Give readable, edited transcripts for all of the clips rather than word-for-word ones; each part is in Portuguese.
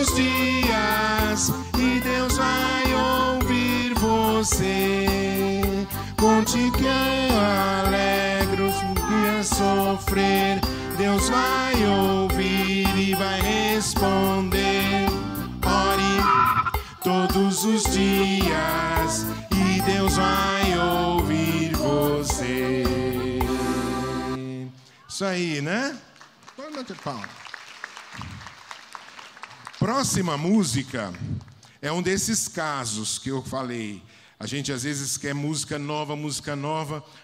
os dias e Deus vai ouvir você. Conte que alegros que é sofrer, Deus vai ouvir e vai responder. Ore todos os dias e Deus vai ouvir você. Isso aí, né? Pode bater palma. Próxima música é um desses casos que eu falei. A gente às vezes quer música nova,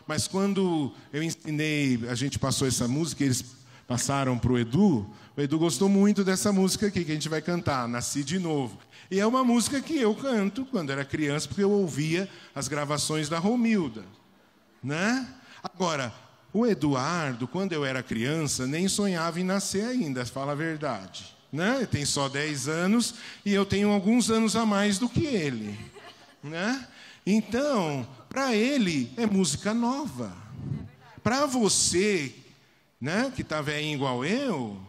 mas quando eu ensinei, a gente passou essa música, eles passaram para o Edu gostou muito dessa música aqui, que a gente vai cantar, Nasci de Novo. E é uma música que eu canto quando era criança, porque eu ouvia as gravações da Romilda, né? Agora, o Eduardo, quando eu era criança, nem sonhava em nascer ainda, fala a verdade, né? Ele tem só 10 anos e eu tenho alguns anos a mais do que ele, né? Então, para ele é música nova. Para você, né, que está velhinho igual eu,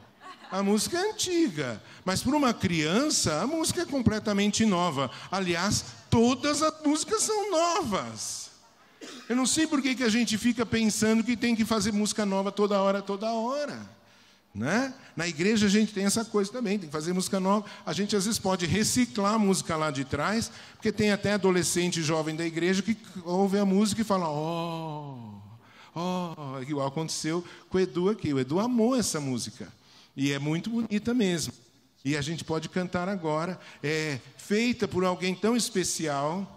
a música é antiga. Mas para uma criança, a música é completamente nova. Aliás, todas as músicas são novas. Eu não sei por que a gente fica pensando que tem que fazer música nova toda hora. Né? Na igreja a gente tem essa coisa também, tem que fazer música nova. A gente às vezes pode reciclar a música lá de trás, porque tem até adolescente jovem da igreja que ouve a música e fala, igual aconteceu com o Edu aqui. O Edu amou essa música. E é muito bonita mesmo. E a gente pode cantar agora. É feita por alguém tão especial.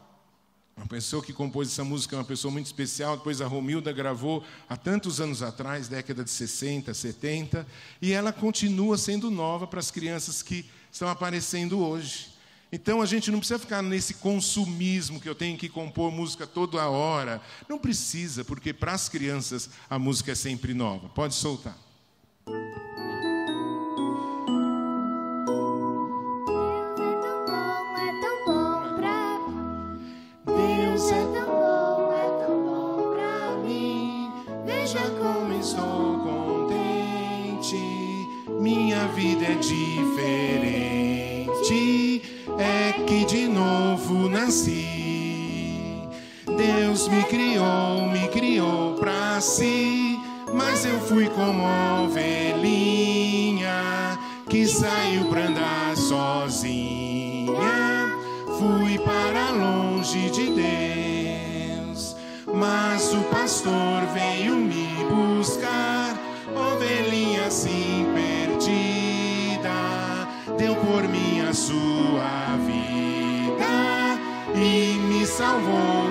Uma pessoa que compôs essa música é uma pessoa muito especial. Depois a Romilda gravou há tantos anos atrás, década de 60, 70. E ela continua sendo nova para as crianças que estão aparecendo hoje. Então a gente não precisa ficar nesse consumismo que eu tenho que compor música toda hora. Não precisa, porque para as crianças a música é sempre nova. Pode soltar. Minha vida é diferente, é que de novo nasci. Deus me criou pra si, mas eu fui como ovelhinha que saiu pra andar sozinha. Fui para longe de Deus, mas o pastor veio me buscar, ovelhinha assim perdida, deu por mim a sua vida e me salvou.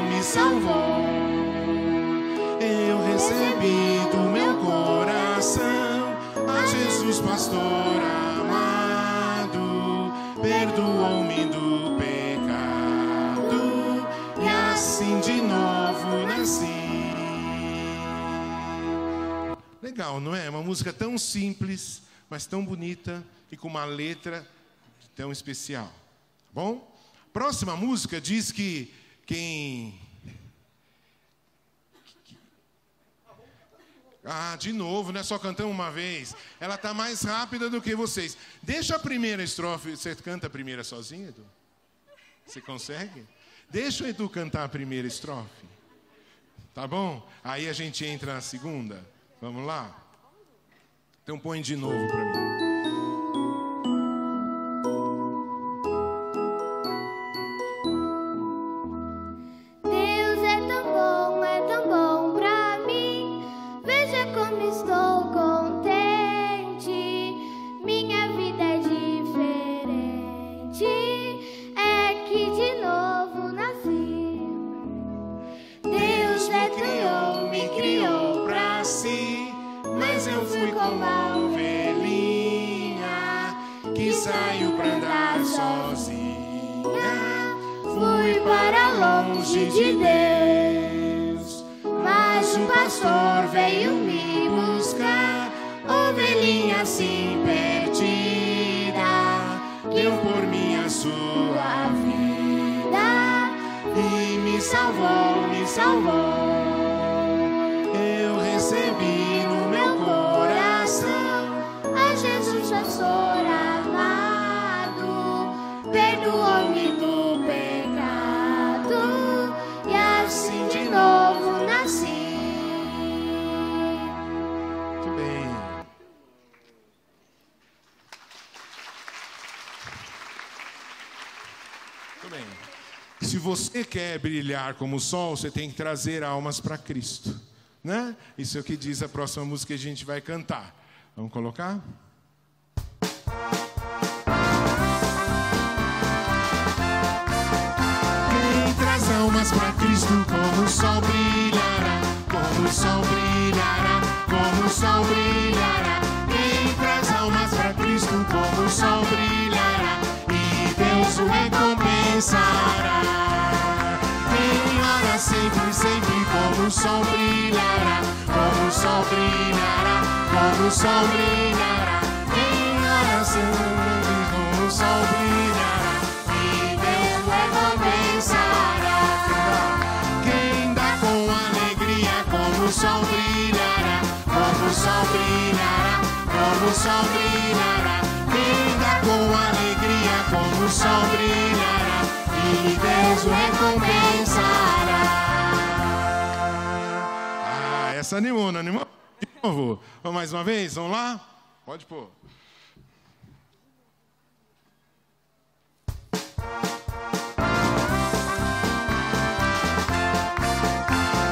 Eu recebi do meu coração a Jesus pastor amado, perdoou-me do pecado e assim de novo nasci. Legal, não é? Uma música tão simples, mas tão bonita e com uma letra tão especial. Tá bom? Próxima música diz que quem... de novo, não é só cantando uma vez. Ela está mais rápida do que vocês. Deixa a primeira estrofe. Você canta a primeira sozinho, Edu? Você consegue? Deixa o Edu cantar a primeira estrofe. Tá bom? Aí a gente entra na segunda. Vamos lá? Então põe de novo para mim. Deus é tão bom pra mim. Veja como estou contente. Minha vida é diferente. É que de novo nasci. Deus me criou pra si, mas eu fui como a ovelhinha que saiu pra andar sozinha. Fui para longe de Deus, mas o pastor veio me buscar, ovelhinha assim perdida, deu por mim a sua vida e me salvou. Eu recebi no meu coração a Jesus pastor amado, perdoou-me do pecado e assim de novo nasci. Muito bem. Muito bem. Se você quer brilhar como o sol, você tem que trazer almas para Cristo, né? Isso é o que diz a próxima música que a gente vai cantar. Vamos colocar? Quem traz almas para Cristo, como o sol brilhará, como o sol brilhará, como o sol brilhará. Quem traz almas para Cristo, como o sol brilhará, e Deus o recompensará. Quem ora sempre, sempre, como o sol brilhará, como o sol brilhará, como o sol brilhará. Quem ora sempre, como o sol brilhará, e Deus o recompensará. Quem dá com alegria, como o sol brilhará, como o sol brilhará, como o sol brilhará. Quem dá com alegria, como o sol brilhará, e Deus o recompensará. Ah, essa animou, não animou? De novo. Vamos mais uma vez? Vamos lá? Pode pôr.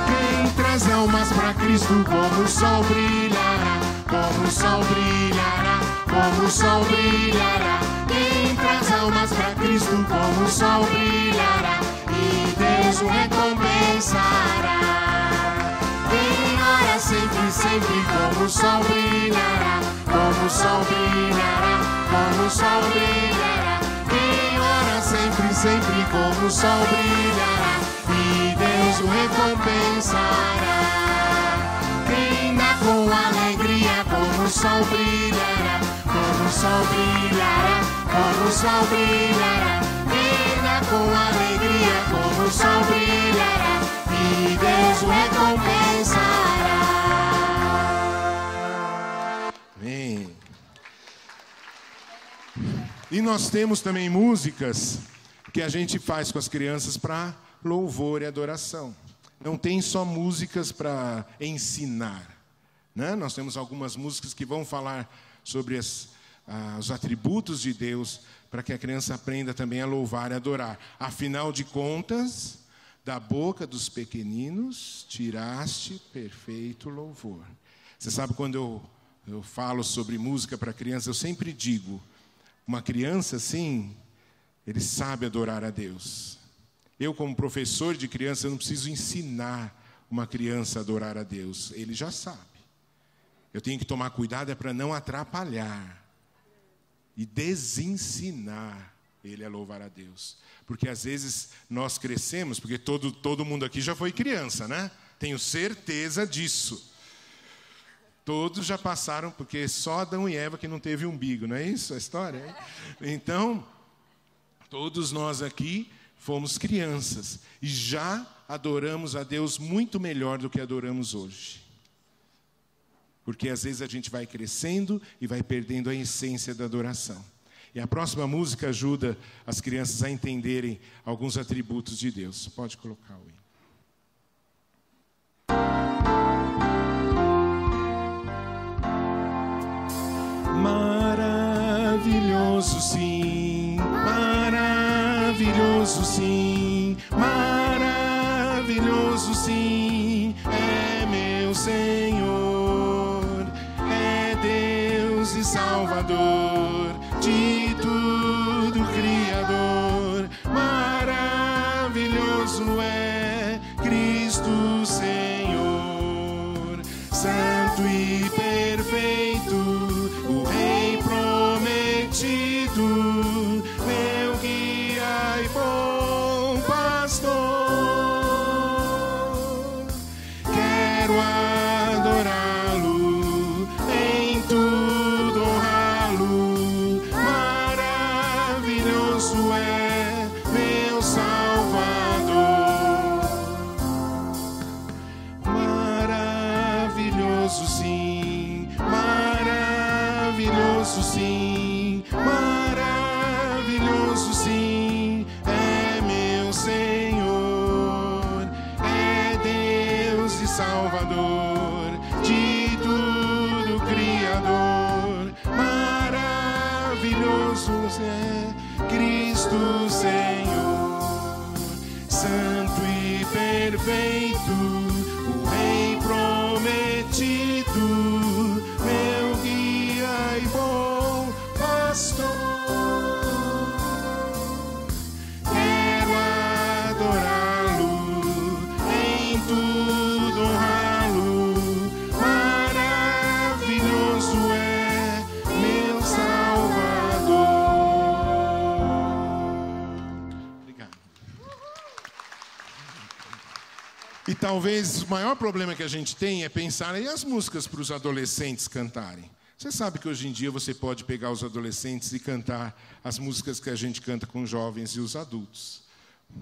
Quem traz almas para Cristo, como o sol brilhará, como o sol brilhará, como o sol brilhará. Quem traz almas para Cristo, como o sol brilhará, e Deus o recompensará. Quem ora sempre, sempre, como o sol brilhará, como o sol brilhará, como o sol brilhará. Quem ora sempre, sempre, como o sol brilhará, e Deus o recompensará. Quem dá com alegria, como o sol brilhará, como o sol brilhará, como o sol brilhará. Quem dá com alegria, como o sol brilhará, e Deus o recompensará. Amém. E nós temos também músicas que a gente faz com as crianças para louvor e adoração. Não tem só músicas para ensinar, né? Nós temos algumas músicas que vão falar sobre os atributos de Deus, para que a criança aprenda também a louvar e adorar. Afinal de contas, da boca dos pequeninos tiraste perfeito louvor. Você sabe, quando eu falo sobre música para criança, eu sempre digo, uma criança assim, ele sabe adorar a Deus. Eu, como professor de criança, eu não preciso ensinar uma criança a adorar a Deus. Ele já sabe. Eu tenho que tomar cuidado para não atrapalhar e desensinar ele a louvar a Deus. Porque às vezes nós crescemos, porque todo mundo aqui já foi criança, né? Tenho certeza disso. Todos já passaram, porque só Adão e Eva que não teve umbigo, não é isso a história? Hein? Então, todos nós aqui fomos crianças e já adoramos a Deus muito melhor do que adoramos hoje. Porque às vezes a gente vai crescendo e vai perdendo a essência da adoração. E a próxima música ajuda as crianças a entenderem alguns atributos de Deus. Pode colocar o hino. Maravilhoso sim, maravilhoso sim, maravilhoso sim, é meu Senhor, é Deus e Salvador de tudo Criador. Maravilhoso é Cristo Senhor, santo e perfeito, o Rei prometido, meu guia e bom Salvador, de tudo Criador. Maravilhoso é Cristo Senhor, santo e perfeito, o Rei prometido, meu guia e bom pastor. Quero adorá-lo, em tudo honrá-lo. Maravilhoso é meu Salvador. Obrigado. E talvez o maior problema que a gente tem é pensar em as músicas para os adolescentes cantarem. Você sabe que hoje em dia você pode pegar os adolescentes e cantar as músicas que a gente canta com os jovens e os adultos,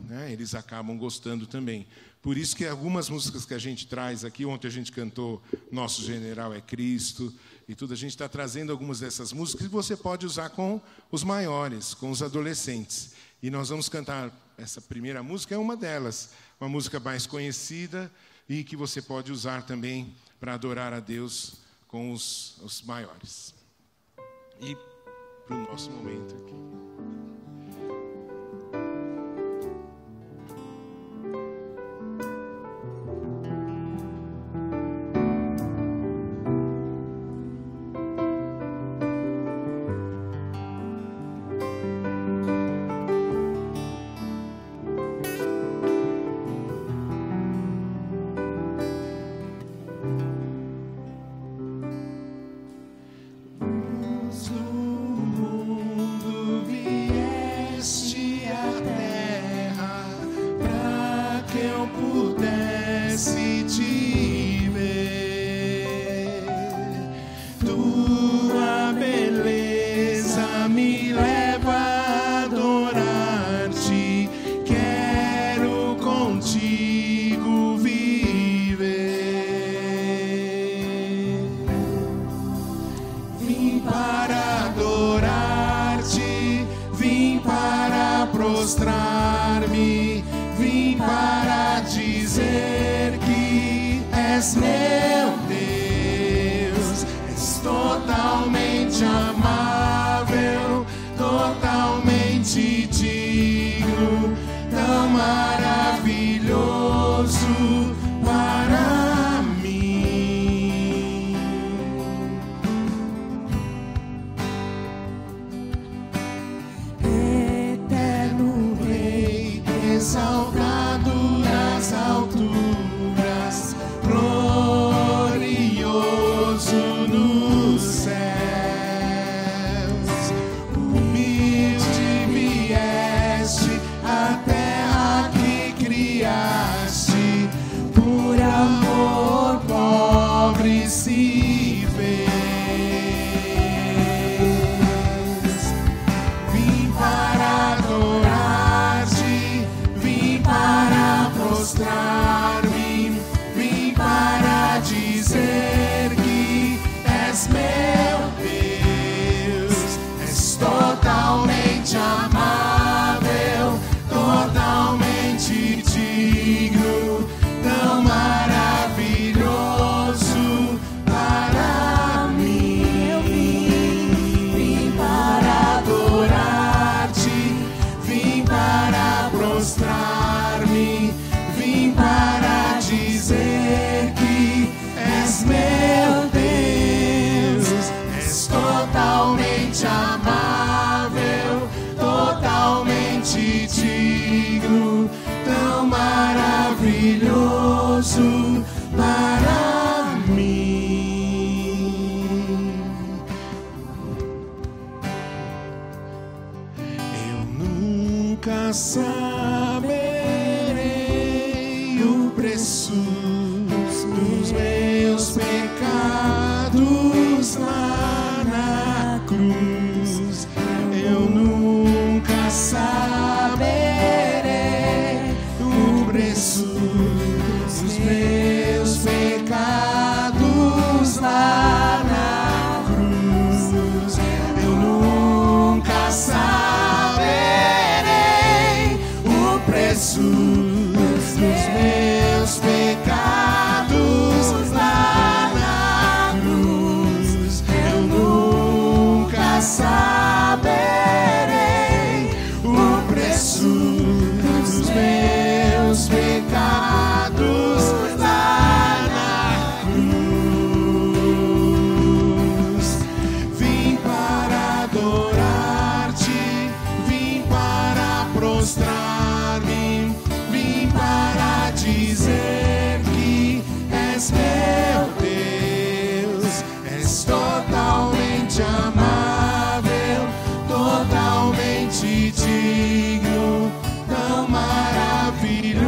né? Eles acabam gostando também. Por isso que algumas músicas que a gente traz aqui, ontem a gente cantou Nosso General é Cristo e tudo, a gente está trazendo algumas dessas músicas que você pode usar com os maiores, com os adolescentes. E nós vamos cantar, essa primeira música é uma delas, uma música mais conhecida e que você pode usar também para adorar a Deus com os maiores. E para o nosso momento aqui. Prostrar-me, vim para dizer que és meu Deus, és totalmente amável, totalmente digno, tão maravilhoso para mim. Exaltado nas alturas, glorioso nos céus, humilde vieste à terra que criaste, por amor pobre se fez. Vim para adorar-te, para prostrar-me, vim para dizer que és meu Deus, és totalmente amável, totalmente digno, tão maravilhoso para mim. Eu vim para adorar-te, vim para prostrar-me, vim para dizer que és meu Deus, és totalmente amável, totalmente digno, tão maravilhoso para mim. Eu nunca saberei o preço dos meus pecados lá na cruz. Eu nunca saberei o preço dos meus pecados lá na cruz. Eu nunca saberei o preço dos meus pecados prostrar-me, vim para dizer que és meu Deus, és totalmente amável, totalmente digno, tão maravilhoso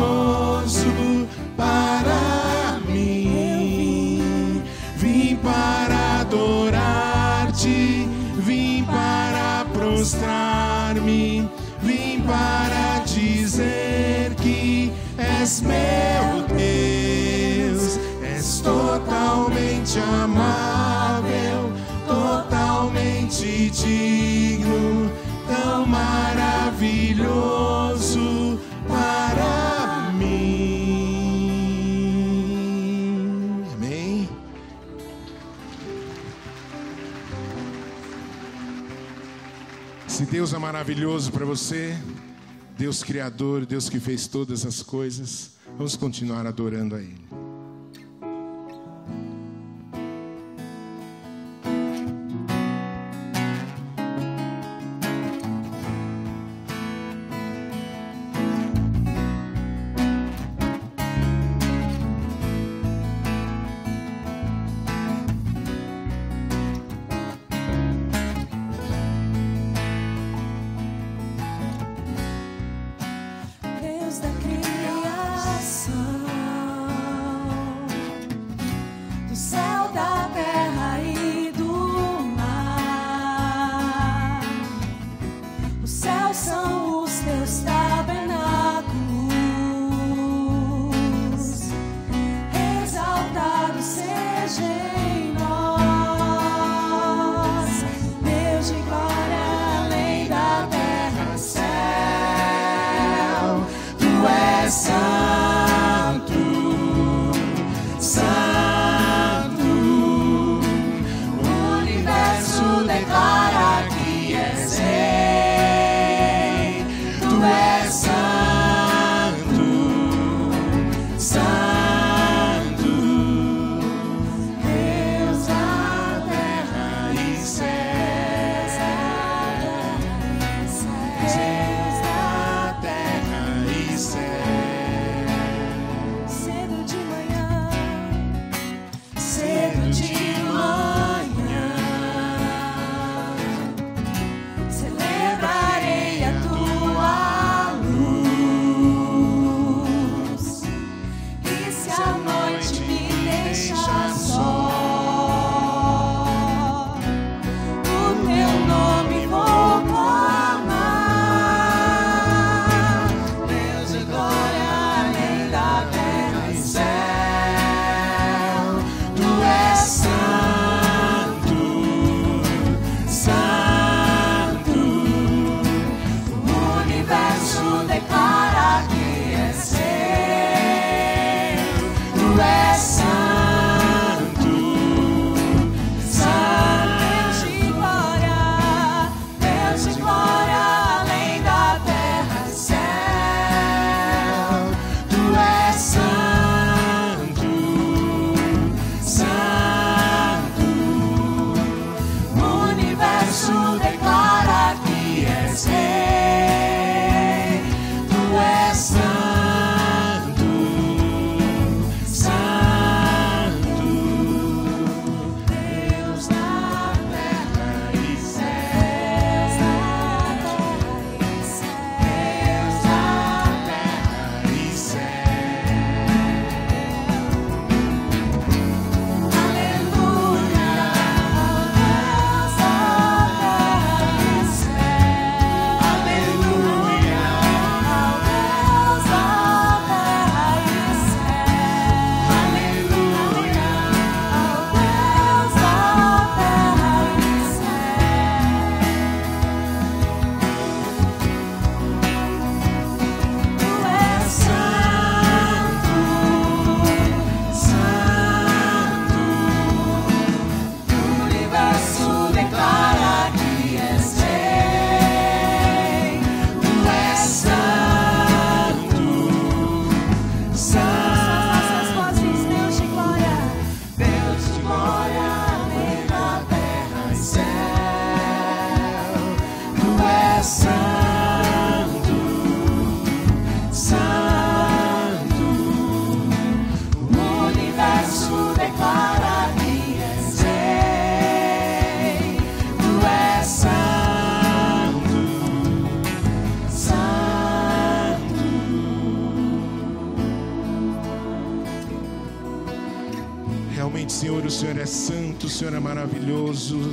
para mim. Vim para adorar-te, vim para prostrar-me, vim para dizer que és meu Deus, és totalmente amável, totalmente digno, tão maravilhoso para mim. Amém? Se Deus é maravilhoso para você, Deus Criador, Deus que fez todas as coisas, vamos continuar adorando a Ele. Deus da criação, Senhor é santo, o Senhor é maravilhoso,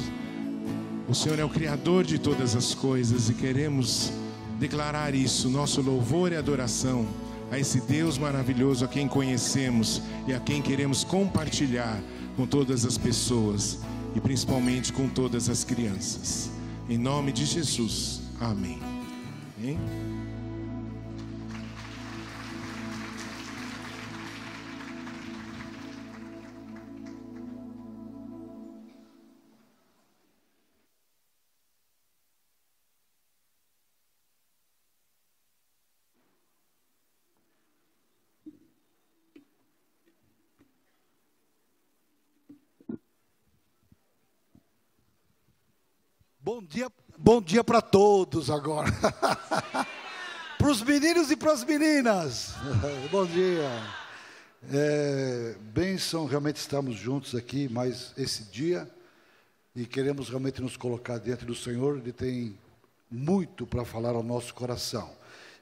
o Senhor é o Criador de todas as coisas e queremos declarar isso, nosso louvor e adoração a esse Deus maravilhoso a quem conhecemos e a quem queremos compartilhar com todas as pessoas e principalmente com todas as crianças. Em nome de Jesus, amém. Amém? Bom dia para todos agora. Para os meninos e para as meninas. Bom dia. Bênção, realmente estamos juntos aqui mais esse dia e queremos realmente nos colocar diante do Senhor. Ele tem muito para falar ao nosso coração.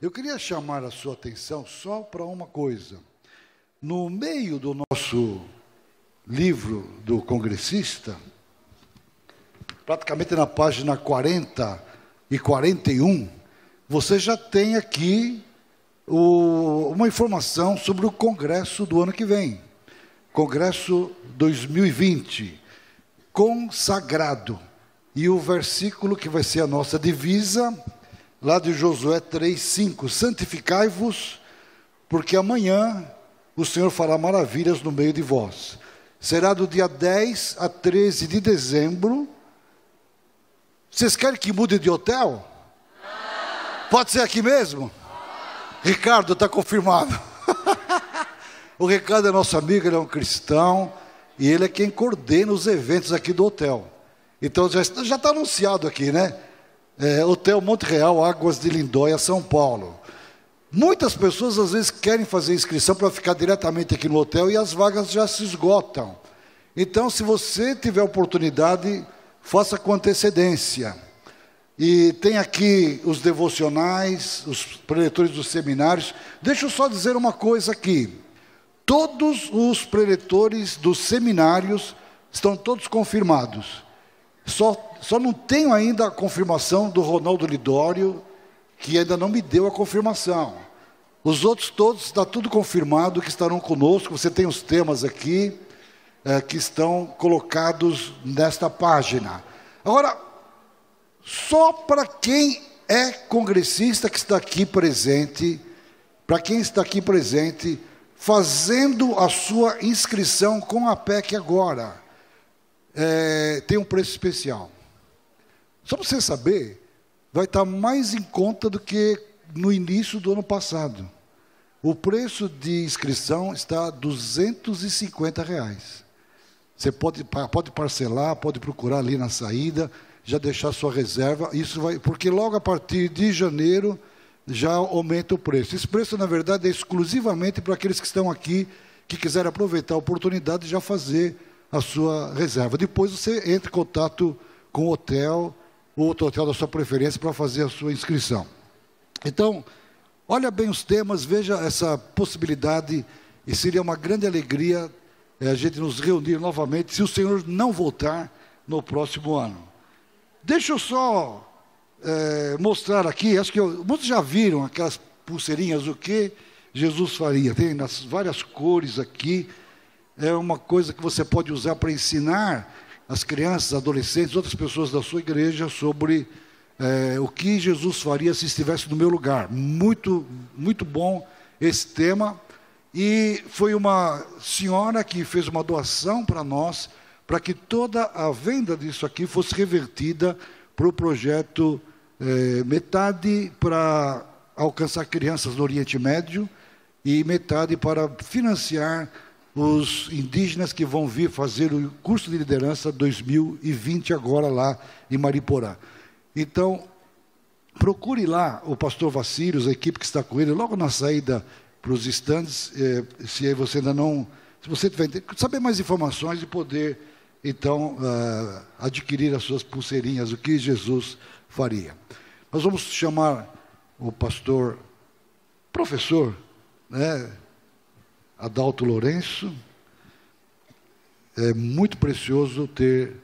Eu queria chamar a sua atenção só para uma coisa. No meio do nosso livro do congressista, praticamente na página 40 e 41, você já tem aqui uma informação sobre o congresso do ano que vem. Congresso 2020, consagrado. E o versículo que vai ser a nossa divisa, lá de Josué 3:5, santificai-vos, porque amanhã o Senhor fará maravilhas no meio de vós. Será do dia 10 a 13 de dezembro. Vocês querem que mude de hotel? Pode ser aqui mesmo? Ricardo, está confirmado. O Ricardo é nosso amigo, ele é um cristão, e ele é quem coordena os eventos aqui do hotel. Então já está anunciado aqui, né? Hotel Monte Real, Águas de Lindóia, São Paulo. Muitas pessoas às vezes querem fazer inscrição para ficar diretamente aqui no hotel e as vagas já se esgotam. Então, se você tiver oportunidade, faça com antecedência. E tem aqui os devocionais, os preletores dos seminários. Deixa eu só dizer uma coisa aqui. Todos os preletores dos seminários estão todos confirmados. Só não tenho ainda a confirmação do Ronaldo Lidório, que ainda não me deu a confirmação. Os outros todos, está tudo confirmado, que estarão conosco. Você tem os temas aqui, que estão colocados nesta página. Agora, só para quem é congressista que está aqui presente, para quem está aqui presente, fazendo a sua inscrição com a PEC agora, tem um preço especial. Só para você saber, vai estar mais em conta do que no início do ano passado. O preço de inscrição está R$ 250. Você pode parcelar, pode procurar ali na saída, já deixar sua reserva. Isso vai, porque logo a partir de janeiro já aumenta o preço. Esse preço, na verdade, é exclusivamente para aqueles que estão aqui, que quiserem aproveitar a oportunidade de já fazer a sua reserva. Depois você entra em contato com o hotel, ou outro hotel da sua preferência, para fazer a sua inscrição. Então, olha bem os temas, veja essa possibilidade, e seria uma grande alegria a gente nos reunir novamente, se o Senhor não voltar no próximo ano. Deixa eu só mostrar aqui, acho que muitos já viram aquelas pulseirinhas, o que Jesus faria. Tem nas várias cores aqui, é uma coisa que você pode usar para ensinar as crianças, adolescentes, outras pessoas da sua igreja sobre o que Jesus faria se estivesse no meu lugar. Muito, muito bom esse tema. E foi uma senhora que fez uma doação para nós, para que toda a venda disso aqui fosse revertida para o projeto, metade para alcançar crianças no Oriente Médio e metade para financiar os indígenas que vão vir fazer o curso de liderança 2020 agora lá em Mariporã. Então, procure lá o pastor Vacílios, a equipe que está com ele, logo na saída para os estandes, se você ainda não... Se você tiver saber mais informações e poder, então, adquirir as suas pulseirinhas, o que Jesus faria. Nós vamos chamar o pastor, professor, Adalto Lourenço, É muito precioso ter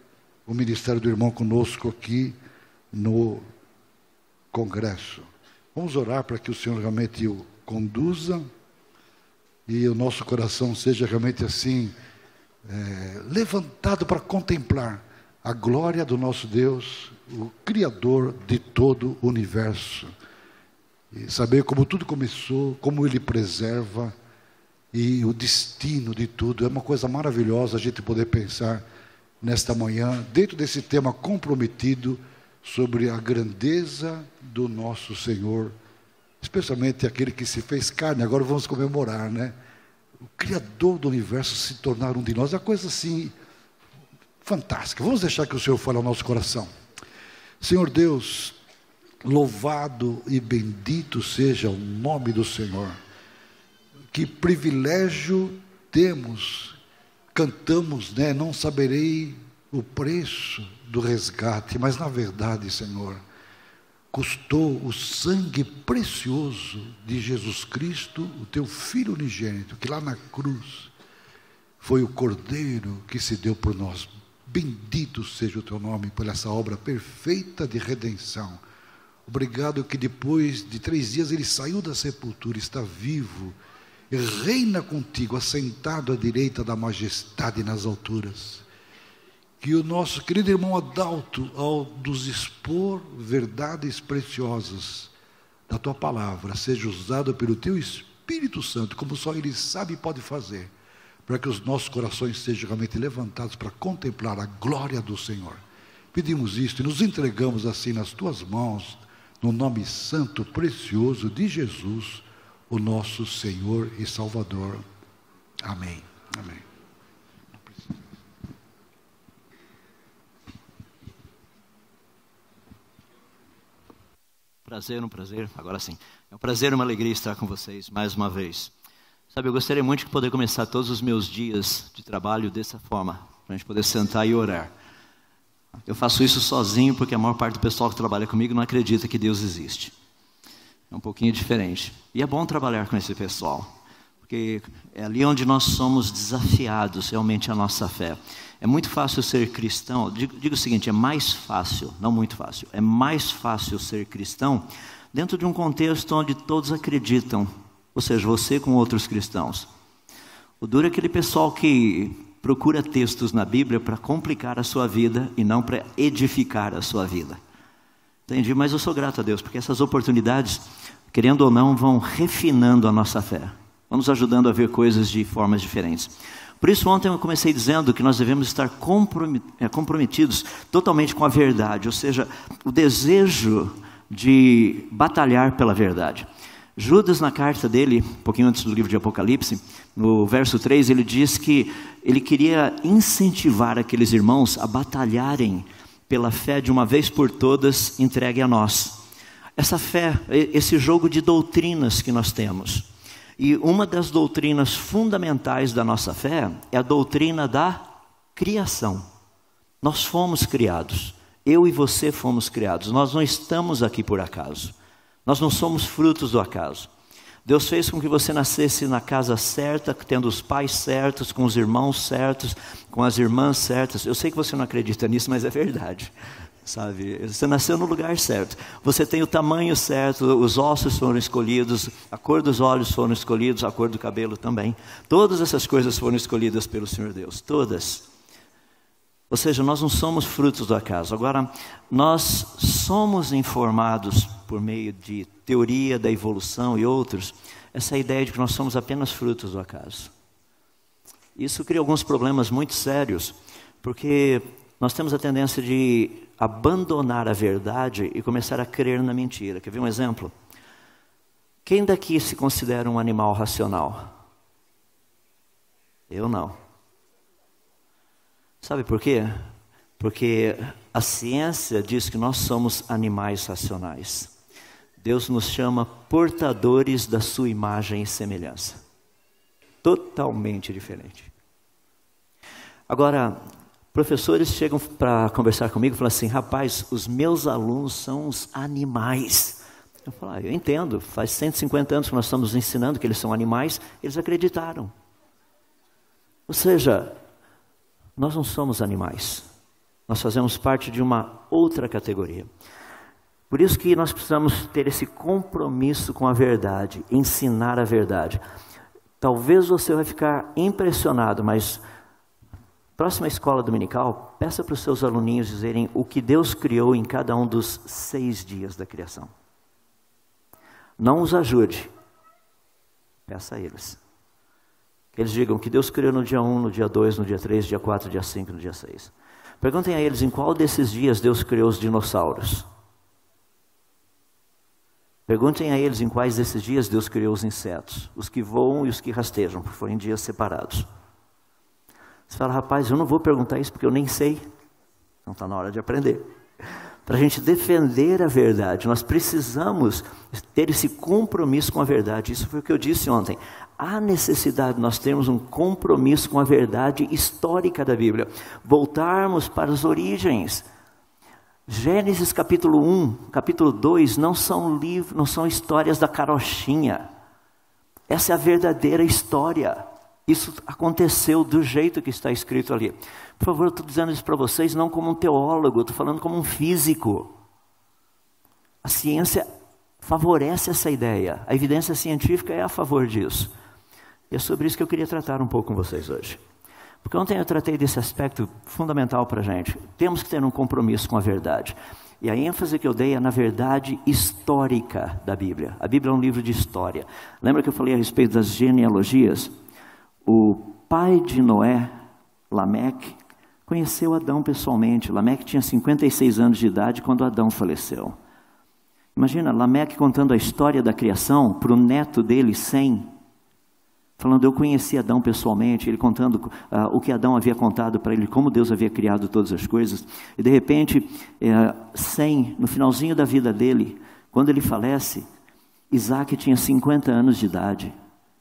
o ministério do irmão conosco aqui no congresso. Vamos orar para que o Senhor realmente o conduza e o nosso coração seja realmente assim, levantado para contemplar a glória do nosso Deus, o Criador de todo o universo. E saber como tudo começou, como Ele preserva e o destino de tudo. É uma coisa maravilhosa a gente poder pensar nesta manhã, dentro desse tema comprometido, sobre a grandeza do nosso Senhor, especialmente aquele que se fez carne. Agora vamos comemorar, né? O Criador do universo se tornar um de nós. É uma coisa assim, fantástica. Vamos deixar que o Senhor fale ao nosso coração. Senhor Deus, louvado e bendito seja o nome do Senhor. Que privilégio temos, cantamos, né? Não saberei o preço do resgate, mas na verdade, Senhor, custou o sangue precioso de Jesus Cristo, o teu Filho unigênito, que lá na cruz foi o Cordeiro que se deu por nós. Bendito seja o teu nome por essa obra perfeita de redenção. Obrigado que depois de 3 dias ele saiu da sepultura, está vivo, e reina contigo, assentado à direita da majestade nas alturas. Que o nosso querido irmão Adalto, ao nos expor verdades preciosas da tua palavra, seja usado pelo teu Espírito Santo, como só ele sabe e pode fazer, para que os nossos corações sejam realmente levantados para contemplar a glória do Senhor. Pedimos isto e nos entregamos assim nas tuas mãos, no nome santo, precioso de Jesus, o nosso Senhor e Salvador. Amém. Amém. Prazer, agora sim. É um prazer e uma alegria estar com vocês mais uma vez. Sabe, eu gostaria muito de poder começar todos os meus dias de trabalho dessa forma, para a gente poder sentar e orar. Eu faço isso sozinho porque a maior parte do pessoal que trabalha comigo não acredita que Deus existe. É um pouquinho diferente. E é bom trabalhar com esse pessoal, porque é ali onde nós somos desafiados realmente a nossa fé. É muito fácil ser cristão, digo o seguinte, é mais fácil, não muito fácil, é mais fácil ser cristão dentro de um contexto onde todos acreditam, ou seja, você com outros cristãos. O duro é aquele pessoal que procura textos na Bíblia para complicar a sua vida e não para edificar a sua vida. Entendi, mas eu sou grato a Deus, porque essas oportunidades, querendo ou não, vão refinando a nossa fé, vão nos ajudando a ver coisas de formas diferentes. Por isso ontem eu comecei dizendo que nós devemos estar comprometidos totalmente com a verdade, ou seja, o desejo de batalhar pela verdade. Judas, na carta dele, um pouquinho antes do livro de Apocalipse, no verso 3, ele diz que ele queria incentivar aqueles irmãos a batalharem pela fé de uma vez por todas entregue a nós. Essa fé, esse jogo de doutrinas que nós temos. E uma das doutrinas fundamentais da nossa fé é a doutrina da criação. Nós fomos criados, eu e você fomos criados, nós não estamos aqui por acaso, nós não somos frutos do acaso. Deus fez com que você nascesse na casa certa, tendo os pais certos, com os irmãos certos, com as irmãs certas. Eu sei que você não acredita nisso, mas é verdade. Sabe, você nasceu no lugar certo, você tem o tamanho certo, os ossos foram escolhidos, a cor dos olhos foram escolhidos, a cor do cabelo também. Todas essas coisas foram escolhidas pelo Senhor Deus, todas. Ou seja, nós não somos frutos do acaso. Agora, nós somos informados por meio de teoria da evolução e outros, essa ideia de que nós somos apenas frutos do acaso. Isso cria alguns problemas muito sérios, porque nós temos a tendência de abandonar a verdade e começar a crer na mentira. Quer ver um exemplo? Quem daqui se considera um animal racional? Eu não. Sabe por quê? Porque a ciência diz que nós somos animais racionais. Deus nos chama portadores da sua imagem e semelhança. Totalmente diferente. Agora, professores chegam para conversar comigo e falam assim, rapaz, os meus alunos são os animais. Eu falo, eu entendo, faz 150 anos que nós estamos ensinando que eles são animais, eles acreditaram. Ou seja, Nós não somos animais. Nós fazemos parte de uma outra categoria. Por isso que nós precisamos ter esse compromisso com a verdade, ensinar a verdade. Talvez você vai ficar impressionado, mas próxima escola dominical, peça para os seus aluninhos dizerem o que Deus criou em cada um dos 6 dias da criação. Não os ajude, peça a eles. Que eles digam que Deus criou no dia 1, no dia 2, no dia 3, no dia 4, no dia 5, no dia 6. Perguntem a eles em qual desses dias Deus criou os dinossauros. Perguntem a eles em quais desses dias Deus criou os insetos, os que voam e os que rastejam, porque foram em dias separados. Você fala, rapaz, eu não vou perguntar isso porque eu nem sei. Então está na hora de aprender. Para a gente defender a verdade, nós precisamos ter esse compromisso com a verdade. Isso foi o que eu disse ontem. Há necessidade de nós termos um compromisso com a verdade histórica da Bíblia. Voltarmos para as origens. Gênesis capítulo 1, capítulo 2 não são livros, não são histórias da carochinha. Essa é a verdadeira história. Isso aconteceu do jeito que está escrito ali. Por favor, eu estou dizendo isso para vocês não como um teólogo, estou falando como um físico. A ciência favorece essa ideia. A evidência científica é a favor disso. E é sobre isso que eu queria tratar um pouco com vocês hoje. Porque ontem eu tratei desse aspecto fundamental para a gente. Temos que ter um compromisso com a verdade. E a ênfase que eu dei é na verdade histórica da Bíblia. A Bíblia é um livro de história. Lembra que eu falei a respeito das genealogias? O pai de Noé, Lameque, conheceu Adão pessoalmente. Lameque tinha 56 anos de idade quando Adão faleceu. Imagina, Lameque contando a história da criação para o neto dele, Sem. Falando, eu conheci Adão pessoalmente, ele contando o que Adão havia contado para ele, como Deus havia criado todas as coisas. E de repente, Sem, no finalzinho da vida dele, quando ele falece, Isaac tinha 50 anos de idade.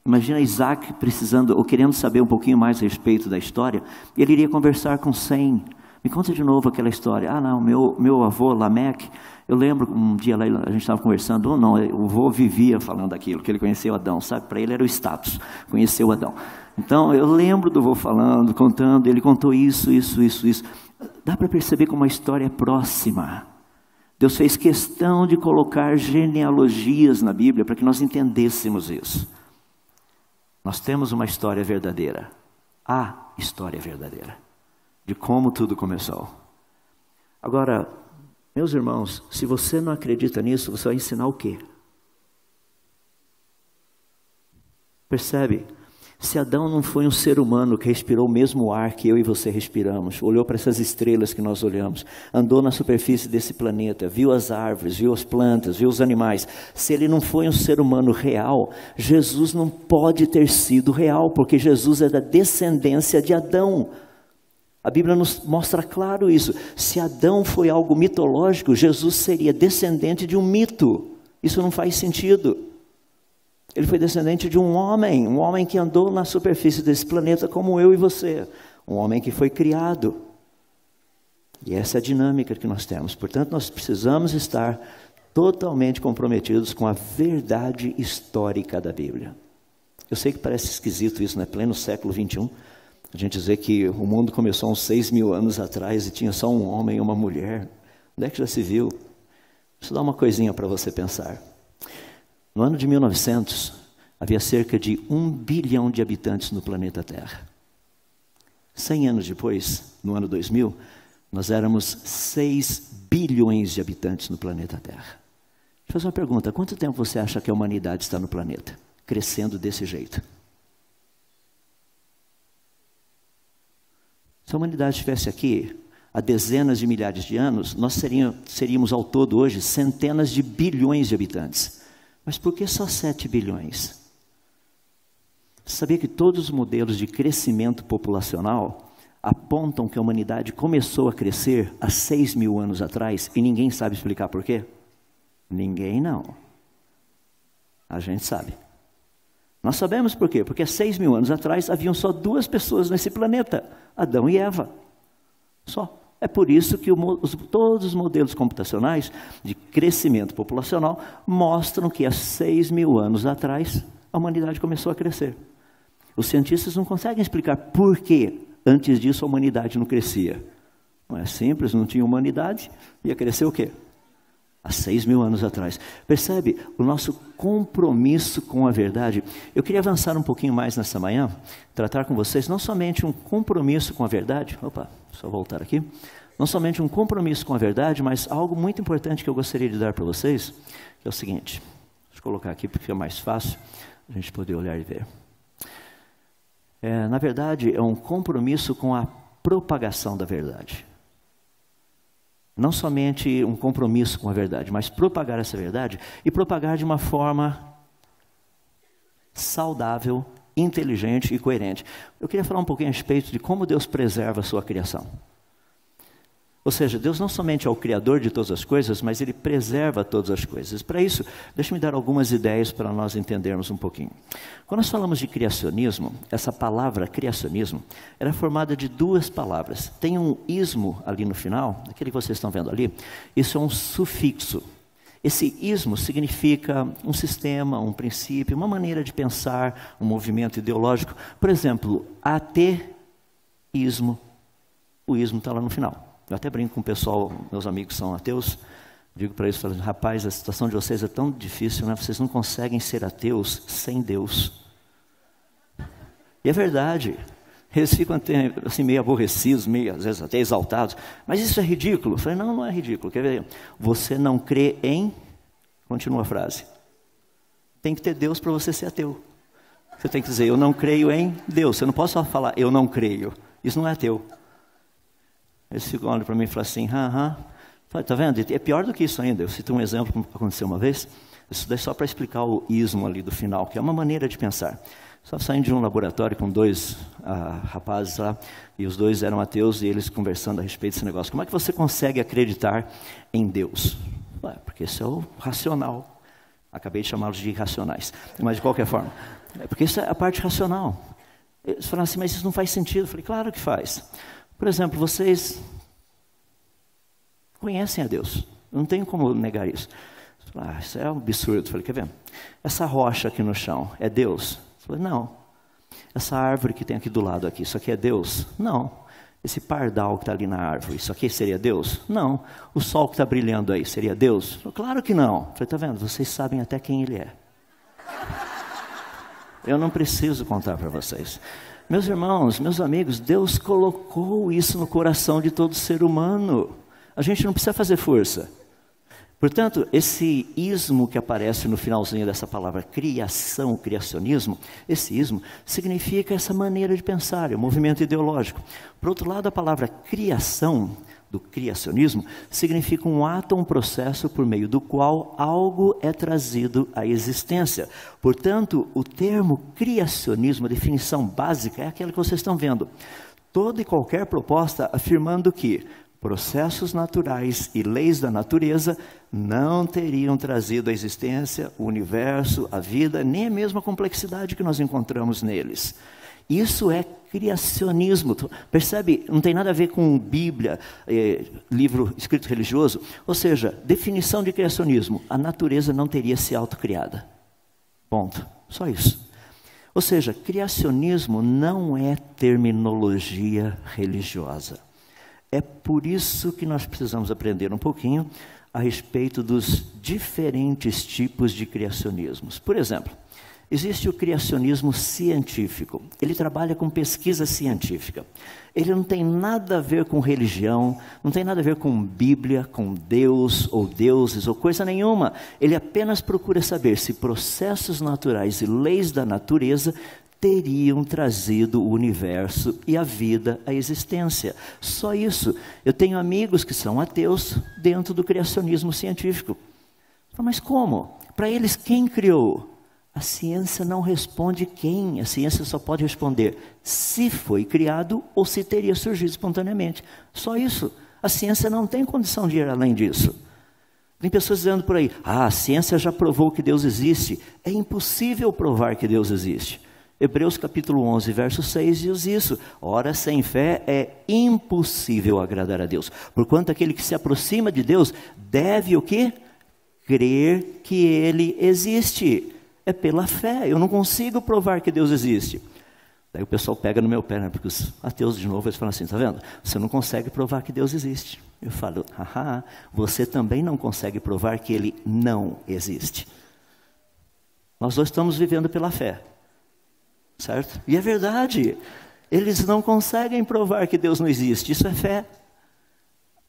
Imagina Isaac precisando, ou querendo saber um pouquinho mais a respeito da história, e ele iria conversar com Sem. Me conta de novo aquela história. Ah, não, meu avô Lameque, eu lembro um dia lá a gente estava conversando, o avô vivia falando aquilo, que ele conheceu Adão, sabe? Para ele era o status, conheceu Adão. Então, eu lembro do avô falando, contando, ele contou isso. Dá para perceber como a história é próxima. Deus fez questão de colocar genealogias na Bíblia para que nós entendêssemos isso. Nós temos uma história verdadeira, a história verdadeira, de como tudo começou. Agora, meus irmãos, se você não acredita nisso, você vai ensinar o quê? Percebe? Se Adão não foi um ser humano que respirou o mesmo ar que eu e você respiramos, olhou para essas estrelas que nós olhamos, andou na superfície desse planeta, viu as árvores, viu as plantas, viu os animais. Se ele não foi um ser humano real, Jesus não pode ter sido real, porque Jesus é da descendência de Adão. A Bíblia nos mostra claro isso. Se Adão foi algo mitológico, Jesus seria descendente de um mito. Isso não faz sentido. Ele foi descendente de um homem que andou na superfície desse planeta como eu e você. Um homem que foi criado. E essa é a dinâmica que nós temos. Portanto, nós precisamos estar totalmente comprometidos com a verdade histórica da Bíblia. Eu sei que parece esquisito isso, né? Pleno século 21. A gente dizer que o mundo começou uns 6.000 anos atrás e tinha só um homem e uma mulher. Onde é que já se viu? Deixa eu dar uma coisinha para você pensar. No ano de 1900, havia cerca de 1 bilhão de habitantes no planeta Terra. 100 anos depois, no ano 2000, nós éramos 6 bilhões de habitantes no planeta Terra. Deixa eu fazer uma pergunta. Há quanto tempo você acha que a humanidade está no planeta? Crescendo desse jeito. Se a humanidade estivesse aqui há dezenas de milhares de anos, nós seríamos ao todo hoje centenas de bilhões de habitantes. Mas por que só 7 bilhões? Você sabia que todos os modelos de crescimento populacional apontam que a humanidade começou a crescer há 6.000 anos atrás e ninguém sabe explicar por quê? Ninguém não. A gente sabe. Nós sabemos por quê? Porque há 6.000 anos atrás haviam só 2 pessoas nesse planeta, Adão e Eva. Só. É por isso que todos os modelos computacionais de crescimento populacional mostram que há 6.000 anos atrás a humanidade começou a crescer. Os cientistas não conseguem explicar por que Antes disso, a humanidade não crescia. Não é simples, não tinha humanidade, ia crescer o quê? Há 6.000 anos atrás. Percebe o nosso compromisso com a verdade? Eu queria avançar um pouquinho mais nessa manhã, tratar com vocês não somente um compromisso com a verdade, só voltar aqui, não somente um compromisso com a verdade, mas algo muito importante que eu gostaria de dar para vocês, que é o seguinte, deixa eu colocar aqui porque fica mais fácil a gente poder olhar e ver. Na verdade, é um compromisso com a propagação da verdade. Não somente um compromisso com a verdade, mas propagar essa verdade e propagar de uma forma saudável, inteligente e coerente. Eu queria falar um pouquinho a respeito de como Deus preserva a sua criação. Ou seja, Deus não somente é o Criador de todas as coisas, mas Ele preserva todas as coisas. Para isso, deixe-me dar algumas ideias para nós entendermos um pouquinho. Quando nós falamos de criacionismo, essa palavra criacionismo era formada de duas palavras. Tem um ismo ali no final, aquele que vocês estão vendo ali, isso é um sufixo. Esse ismo significa um sistema, um princípio, uma maneira de pensar, um movimento ideológico. Por exemplo, ateísmo, o ismo está lá no final. Eu até brinco com o pessoal, meus amigos são ateus, digo para eles, rapaz, a situação de vocês é tão difícil, né? Vocês não conseguem ser ateus sem Deus. E é verdade, eles ficam assim, meio aborrecidos, meio às vezes até exaltados, mas isso é ridículo. Eu falei, não é ridículo, quer ver? Você não crê em, continua a frase, tem que ter Deus para você ser ateu. Você tem que dizer, eu não creio em Deus, você não pode só falar, eu não creio, isso não é ateu. Eles ficam olhando para mim e falam assim, Falei, tá vendo? É pior do que isso ainda. Eu cito um exemplo que aconteceu uma vez. Isso daí é só para explicar o ismo ali do final, que é uma maneira de pensar. Estava saindo de um laboratório com dois rapazes lá, e os dois eram ateus, e eles conversando a respeito desse negócio. Como é que você consegue acreditar em Deus? Porque isso é o racional. Acabei de chamá-los de irracionais. Mas de qualquer forma, porque isso é a parte racional. Eles falaram assim, mas isso não faz sentido. Eu falei, claro que faz. Por exemplo, vocês conhecem a Deus. Eu não tenho como negar isso. Isso é um absurdo. Eu falei, quer ver? Essa rocha aqui no chão é Deus? Eu falei, não. Essa árvore que tem aqui do lado aqui, isso aqui é Deus? Não. Esse pardal que está ali na árvore, isso aqui seria Deus? Não. O sol que está brilhando aí, seria Deus? Eu falei, claro que não. Eu falei, tá vendo? Vocês sabem até quem Ele é. Eu não preciso contar para vocês. Meus irmãos, meus amigos, Deus colocou isso no coração de todo ser humano. A gente não precisa fazer força. Portanto, esse ismo que aparece no finalzinho dessa palavra criação, criacionismo, esse ismo significa essa maneira de pensar, é um movimento ideológico. Por outro lado, a palavra criação, do criacionismo, significa um ato, um processo por meio do qual algo é trazido à existência. Portanto, o termo criacionismo, a definição básica, é aquela que vocês estão vendo. Toda e qualquer proposta afirmando que processos naturais e leis da natureza não teriam trazido à existência o universo, a vida, nem a mesma complexidade que nós encontramos neles. Isso é criacionismo. Percebe? Não tem nada a ver com Bíblia, livro escrito religioso. Ou seja, definição de criacionismo. A natureza não teria se autocriada. Ponto. Só isso. Ou seja, criacionismo não é terminologia religiosa. É por isso que nós precisamos aprender um pouquinho a respeito dos diferentes tipos de criacionismos. Por exemplo, existe o criacionismo científico. Ele trabalha com pesquisa científica. Ele não tem nada a ver com religião, não tem nada a ver com Bíblia, com Deus ou deuses ou coisa nenhuma. Ele apenas procura saber se processos naturais e leis da natureza teriam trazido o universo e a vida à existência. Só isso. Eu tenho amigos que são ateus dentro do criacionismo científico. Mas como? Para eles, quem criou? A ciência não responde quem, a ciência só pode responder se foi criado ou se teria surgido espontaneamente. Só isso. A ciência não tem condição de ir além disso. Tem pessoas dizendo por aí, a ciência já provou que Deus existe. É impossível provar que Deus existe. Hebreus capítulo 11, verso 6 diz isso. Ora, sem fé é impossível agradar a Deus. Porquanto aquele que se aproxima de Deus deve o quê? Crer que Ele existe. É pela fé, eu não consigo provar que Deus existe. Daí o pessoal pega no meu pé, né? Porque os ateus, de novo, eles falam assim, tá vendo? Você não consegue provar que Deus existe. Eu falo, haha, você também não consegue provar que Ele não existe. Nós dois estamos vivendo pela fé, certo? E é verdade, eles não conseguem provar que Deus não existe, isso é fé.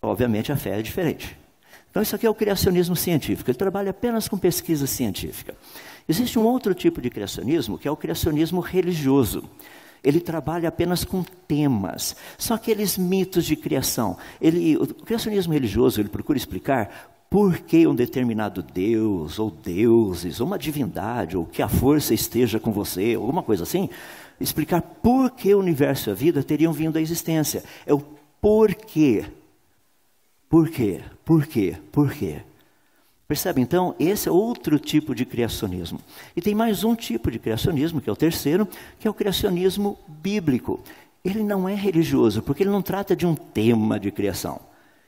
Obviamente a fé é diferente. Então isso aqui é o criacionismo científico, ele trabalha apenas com pesquisa científica. Existe um outro tipo de criacionismo, que é o criacionismo religioso. Ele trabalha apenas com temas, são aqueles mitos de criação. O criacionismo religioso, ele procura explicar por que um determinado Deus, ou deuses, ou uma divindade, ou que a força esteja com você, alguma coisa assim, explicar por que o universo e a vida teriam vindo à existência. É o porquê. Por quê? Por quê? Por quê? Percebe? Então, esse é outro tipo de criacionismo. E tem mais um tipo de criacionismo, que é o terceiro, que é o criacionismo bíblico. Ele não é religioso, porque ele não trata de um tema de criação.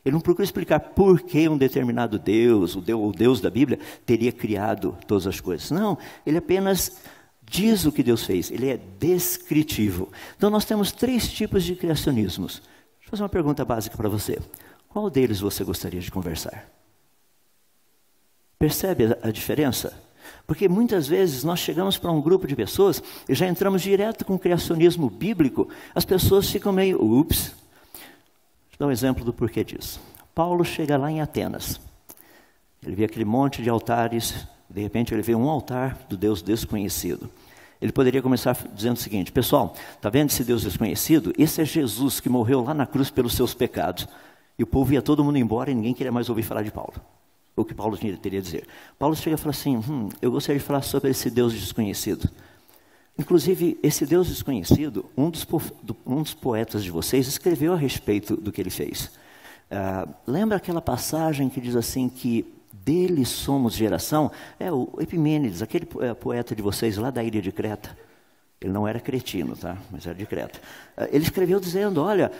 Ele não procura explicar por que um determinado Deus, o Deus da Bíblia, teria criado todas as coisas. Não, ele apenas diz o que Deus fez, ele é descritivo. Então, nós temos 3 tipos de criacionismos. Deixa eu fazer uma pergunta básica para você. Qual deles você gostaria de conversar? Percebe a diferença? Porque muitas vezes nós chegamos para um grupo de pessoas e já entramos direto com o criacionismo bíblico, as pessoas ficam meio, ups. Deixa eu dar um exemplo do porquê disso. Paulo chega lá em Atenas, ele vê aquele monte de altares, de repente ele vê um altar do Deus desconhecido. Ele poderia começar dizendo o seguinte, pessoal, está vendo esse Deus desconhecido? Esse é Jesus que morreu lá na cruz pelos seus pecados. E o povo ia todo mundo embora e ninguém queria mais ouvir falar de Paulo. O que Paulo teria a dizer. Paulo chega e fala assim, eu gostaria de falar sobre esse Deus desconhecido. Inclusive, esse Deus desconhecido, um dos poetas de vocês escreveu a respeito do que ele fez. Lembra aquela passagem que diz assim que dele somos geração? É o Epimênides, aquele poeta de vocês lá da ilha de Creta. Ele não era cretino, tá? Mas era de Creta. Ele escreveu dizendo, olha...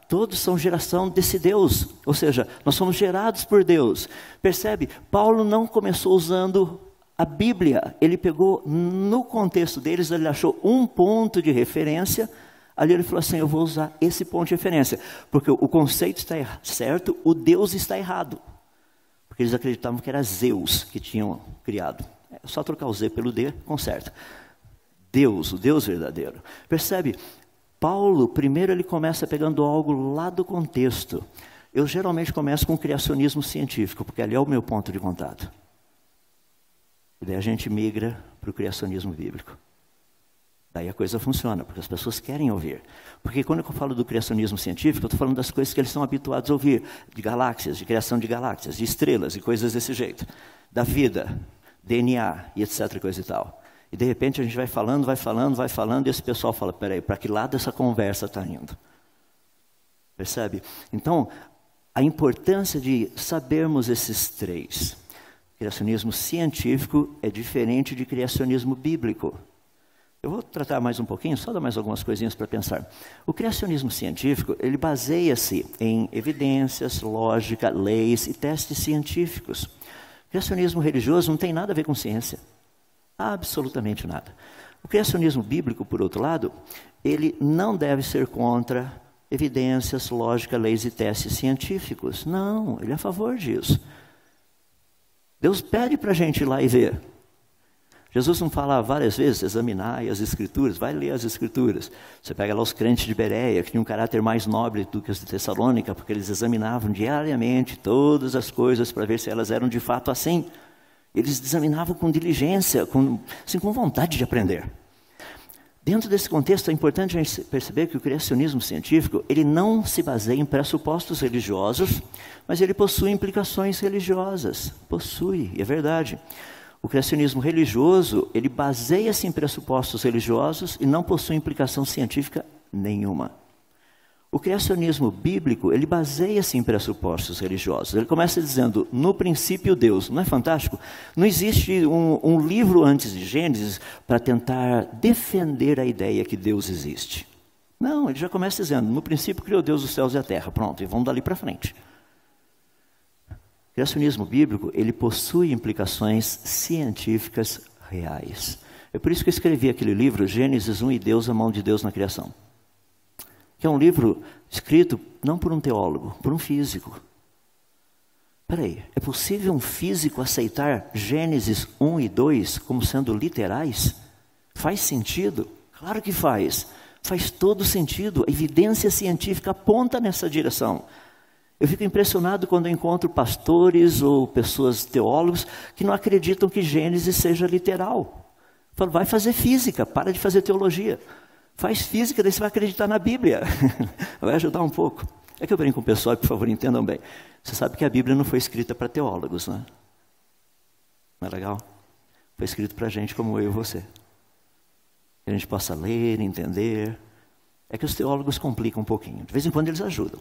todos são geração desse Deus, ou seja, nós somos gerados por Deus. Percebe? Paulo não começou usando a Bíblia, ele pegou no contexto deles, ele achou um ponto de referência, ali ele falou assim, eu vou usar esse ponto de referência, porque o conceito está certo, o Deus está errado, porque eles acreditavam que era Zeus que tinham criado. É só trocar o Z pelo D, conserta. Deus, o Deus verdadeiro. Percebe? Paulo, primeiro ele começa pegando algo lá do contexto. Eu geralmente começo com o criacionismo científico, porque ali é o meu ponto de contato. E daí a gente migra para o criacionismo bíblico. Daí a coisa funciona, porque as pessoas querem ouvir. Porque quando eu falo do criacionismo científico, eu estou falando das coisas que eles são habituados a ouvir. De galáxias, de criação de galáxias, de estrelas e coisas desse jeito. Da vida, DNA e etc. coisa e tal. E de repente a gente vai falando, e esse pessoal fala, peraí, para que lado essa conversa está indo? Percebe? Então, a importância de sabermos esses 3. Criacionismo científico é diferente de criacionismo bíblico. Eu vou tratar mais um pouquinho, só dar mais algumas coisinhas para pensar. O criacionismo científico, ele baseia-se em evidências, lógica, leis e testes científicos. O criacionismo religioso não tem nada a ver com ciência. Absolutamente nada. O criacionismo bíblico, por outro lado, ele não deve ser contra evidências, lógica, leis e testes científicos. Não, ele é a favor disso. Deus pede para a gente ir lá e ver. Jesus não fala várias vezes, examinar as Escrituras, vai ler as Escrituras. Você pega lá os crentes de Bereia, que tinham um caráter mais nobre do que os de Tessalônica, porque eles examinavam diariamente todas as coisas para ver se elas eram de fato assim. Eles examinavam com diligência, com vontade de aprender. Dentro desse contexto, é importante a gente perceber que o criacionismo científico, ele não se baseia em pressupostos religiosos, mas ele possui implicações religiosas. Possui, é verdade. O criacionismo religioso, ele baseia-se em pressupostos religiosos e não possui implicação científica nenhuma. O criacionismo bíblico, ele baseia-se em pressupostos religiosos. Ele começa dizendo, no princípio Deus. Não é fantástico? Não existe um livro antes de Gênesis para tentar defender a ideia que Deus existe. Não, ele já começa dizendo, no princípio criou Deus os céus e a terra. Pronto, e vamos dali para frente. O criacionismo bíblico, ele possui implicações científicas reais. É por isso que eu escrevi aquele livro, Gênesis 1 e Deus, a mão de Deus na criação. Que é um livro escrito não por um teólogo, por um físico. Peraí, é possível um físico aceitar Gênesis 1 e 2 como sendo literais? Faz sentido? Claro que faz. Faz todo sentido. A evidência científica aponta nessa direção. Eu fico impressionado quando eu encontro pastores ou pessoas teólogos que não acreditam que Gênesis seja literal. Eu falo, vai fazer física, para de fazer teologia. Faz física, daí você vai acreditar na Bíblia. Vai ajudar um pouco. É que eu brinco com o pessoal, por favor, entendam bem. Você sabe que a Bíblia não foi escrita para teólogos, né? Não é legal? Foi escrito para gente como eu e você. Que a gente possa ler, entender. É que os teólogos complicam um pouquinho. De vez em quando eles ajudam.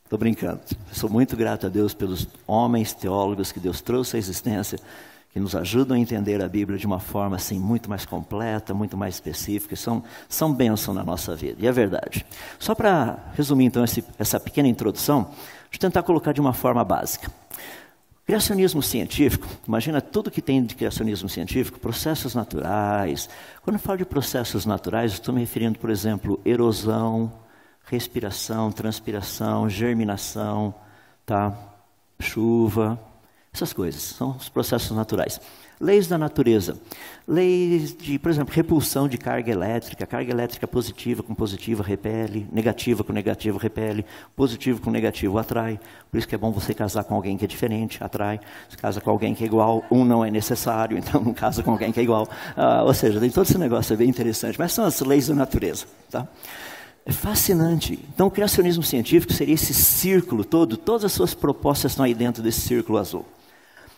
Estou brincando. Eu sou muito grato a Deus pelos homens teólogos que Deus trouxe à existência, que nos ajudam a entender a Bíblia de uma forma assim, muito mais completa, muito mais específica. São bênção na nossa vida. E é verdade. Só para resumir então essa pequena introdução, deixa eu tentar colocar de uma forma básica. Criacionismo científico, imagina tudo que tem de criacionismo científico, processos naturais. Quando eu falo de processos naturais, estou me referindo, por exemplo, erosão, respiração, transpiração, germinação, tá? Chuva, essas coisas, são os processos naturais. Leis da natureza, leis de, por exemplo, repulsão de carga elétrica positiva com positivo repele, negativa com negativo repele, positivo com negativo atrai. Por isso que é bom você casar com alguém que é diferente, atrai. Se casa com alguém que é igual, um não é necessário, então não casa com alguém que é igual. Ou seja, tem todo esse negócio, é bem interessante, mas são as leis da natureza, tá? É fascinante. Então o criacionismo científico seria esse círculo todo, todas as suas propostas estão aí dentro desse círculo azul.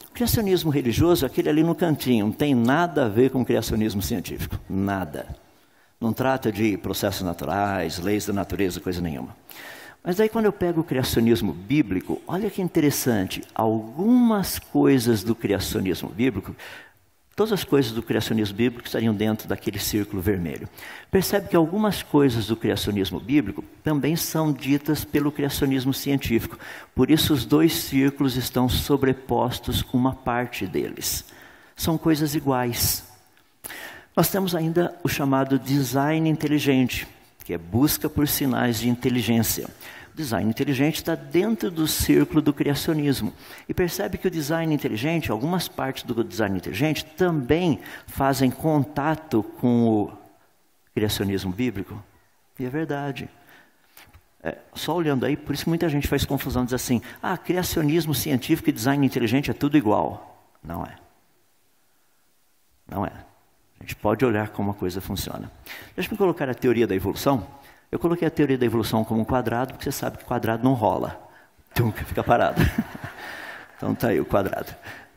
O criacionismo religioso, aquele ali no cantinho, não tem nada a ver com o criacionismo científico. Nada. Não trata de processos naturais, leis da natureza, coisa nenhuma. Mas aí quando eu pego o criacionismo bíblico, olha que interessante, algumas coisas do criacionismo bíblico, todas as coisas do criacionismo bíblico estariam dentro daquele círculo vermelho. Percebe que algumas coisas do criacionismo bíblico também são ditas pelo criacionismo científico. Por isso os dois círculos estão sobrepostos com uma parte deles. São coisas iguais. Nós temos ainda o chamado design inteligente, que é busca por sinais de inteligência. O design inteligente está dentro do círculo do criacionismo. E percebe que o design inteligente, algumas partes do design inteligente, também fazem contato com o criacionismo bíblico. E é verdade. Só olhando aí, por isso que muita gente faz confusão, diz assim, criacionismo científico e design inteligente é tudo igual. Não é. Não é. A gente pode olhar como a coisa funciona. Deixa eu colocar a teoria da evolução. Eu coloquei a teoria da evolução como um quadrado, porque você sabe que quadrado não rola. Fica parado. Então está aí o quadrado.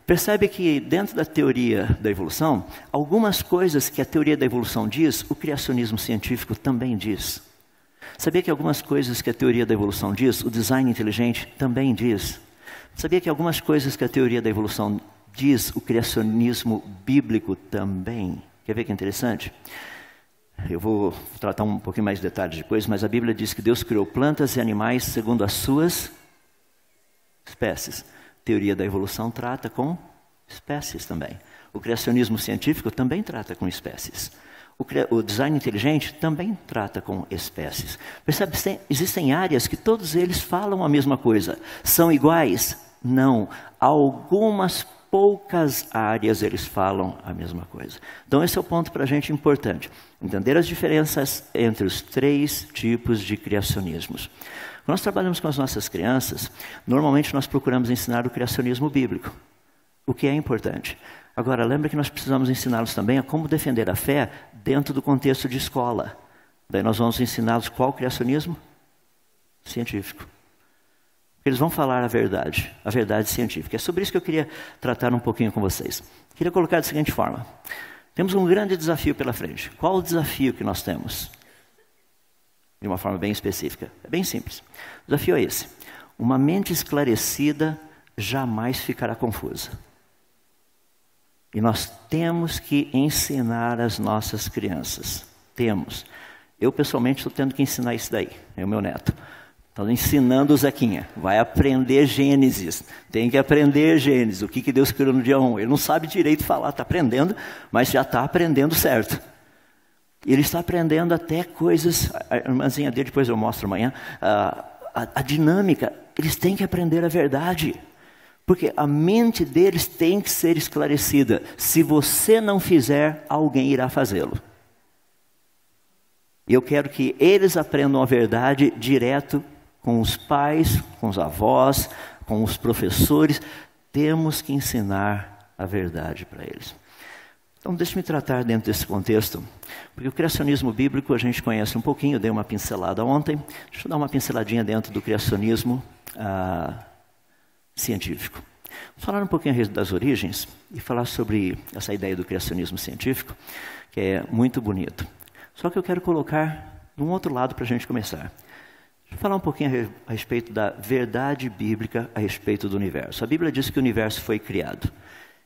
Percebe que dentro da teoria da evolução, algumas coisas que a teoria da evolução diz, o criacionismo científico também diz. Sabia que algumas coisas que a teoria da evolução diz, o design inteligente também diz. Sabia que algumas coisas que a teoria da evolução diz, o criacionismo bíblico também. Quer ver que interessante? Eu vou tratar um pouquinho mais de detalhes depois, mas a Bíblia diz que Deus criou plantas e animais segundo as suas espécies. A teoria da evolução trata com espécies também. O criacionismo científico também trata com espécies. O design inteligente também trata com espécies. Percebe? Existem áreas que todos eles falam a mesma coisa. São iguais? Não. Algumas poucas áreas eles falam a mesma coisa. Então esse é o ponto para a gente importante. Entender as diferenças entre os três tipos de criacionismos. Quando nós trabalhamos com as nossas crianças, normalmente nós procuramos ensinar o criacionismo bíblico, o que é importante. Agora, lembra que nós precisamos ensiná-los também a como defender a fé dentro do contexto de escola. Daí nós vamos ensiná-los qual criacionismo? Científico. Eles vão falar a verdade científica. É sobre isso que eu queria tratar um pouquinho com vocês. Queria colocar da seguinte forma. Temos um grande desafio pela frente. Qual o desafio que nós temos? De uma forma bem específica. É bem simples. O desafio é esse. Uma mente esclarecida jamais ficará confusa. E nós temos que ensinar as nossas crianças. Temos. Eu, pessoalmente, estou tendo que ensinar isso daí. É o meu neto. Estão ensinando o Zequinha. Vai aprender Gênesis. Tem que aprender Gênesis. O que Deus criou no dia 1. Ele não sabe direito falar, está aprendendo, mas já está aprendendo certo. Ele está aprendendo até coisas, a irmãzinha dele, depois eu mostro amanhã, a dinâmica. Eles têm que aprender a verdade. Porque a mente deles tem que ser esclarecida. Se você não fizer, alguém irá fazê-lo. E eu quero que eles aprendam a verdade direto com os pais, com os avós, com os professores. Temos que ensinar a verdade para eles. Então, deixe-me tratar dentro desse contexto, porque o criacionismo bíblico a gente conhece um pouquinho, eu dei uma pincelada ontem. Deixa eu dar uma pinceladinha dentro do criacionismo científico. Vamos falar um pouquinho das origens e falar sobre essa ideia do criacionismo científico, que é muito bonito. Só que eu quero colocar de um outro lado para a gente começar. Deixa eu falar um pouquinho a respeito da verdade bíblica a respeito do universo. A Bíblia diz que o universo foi criado.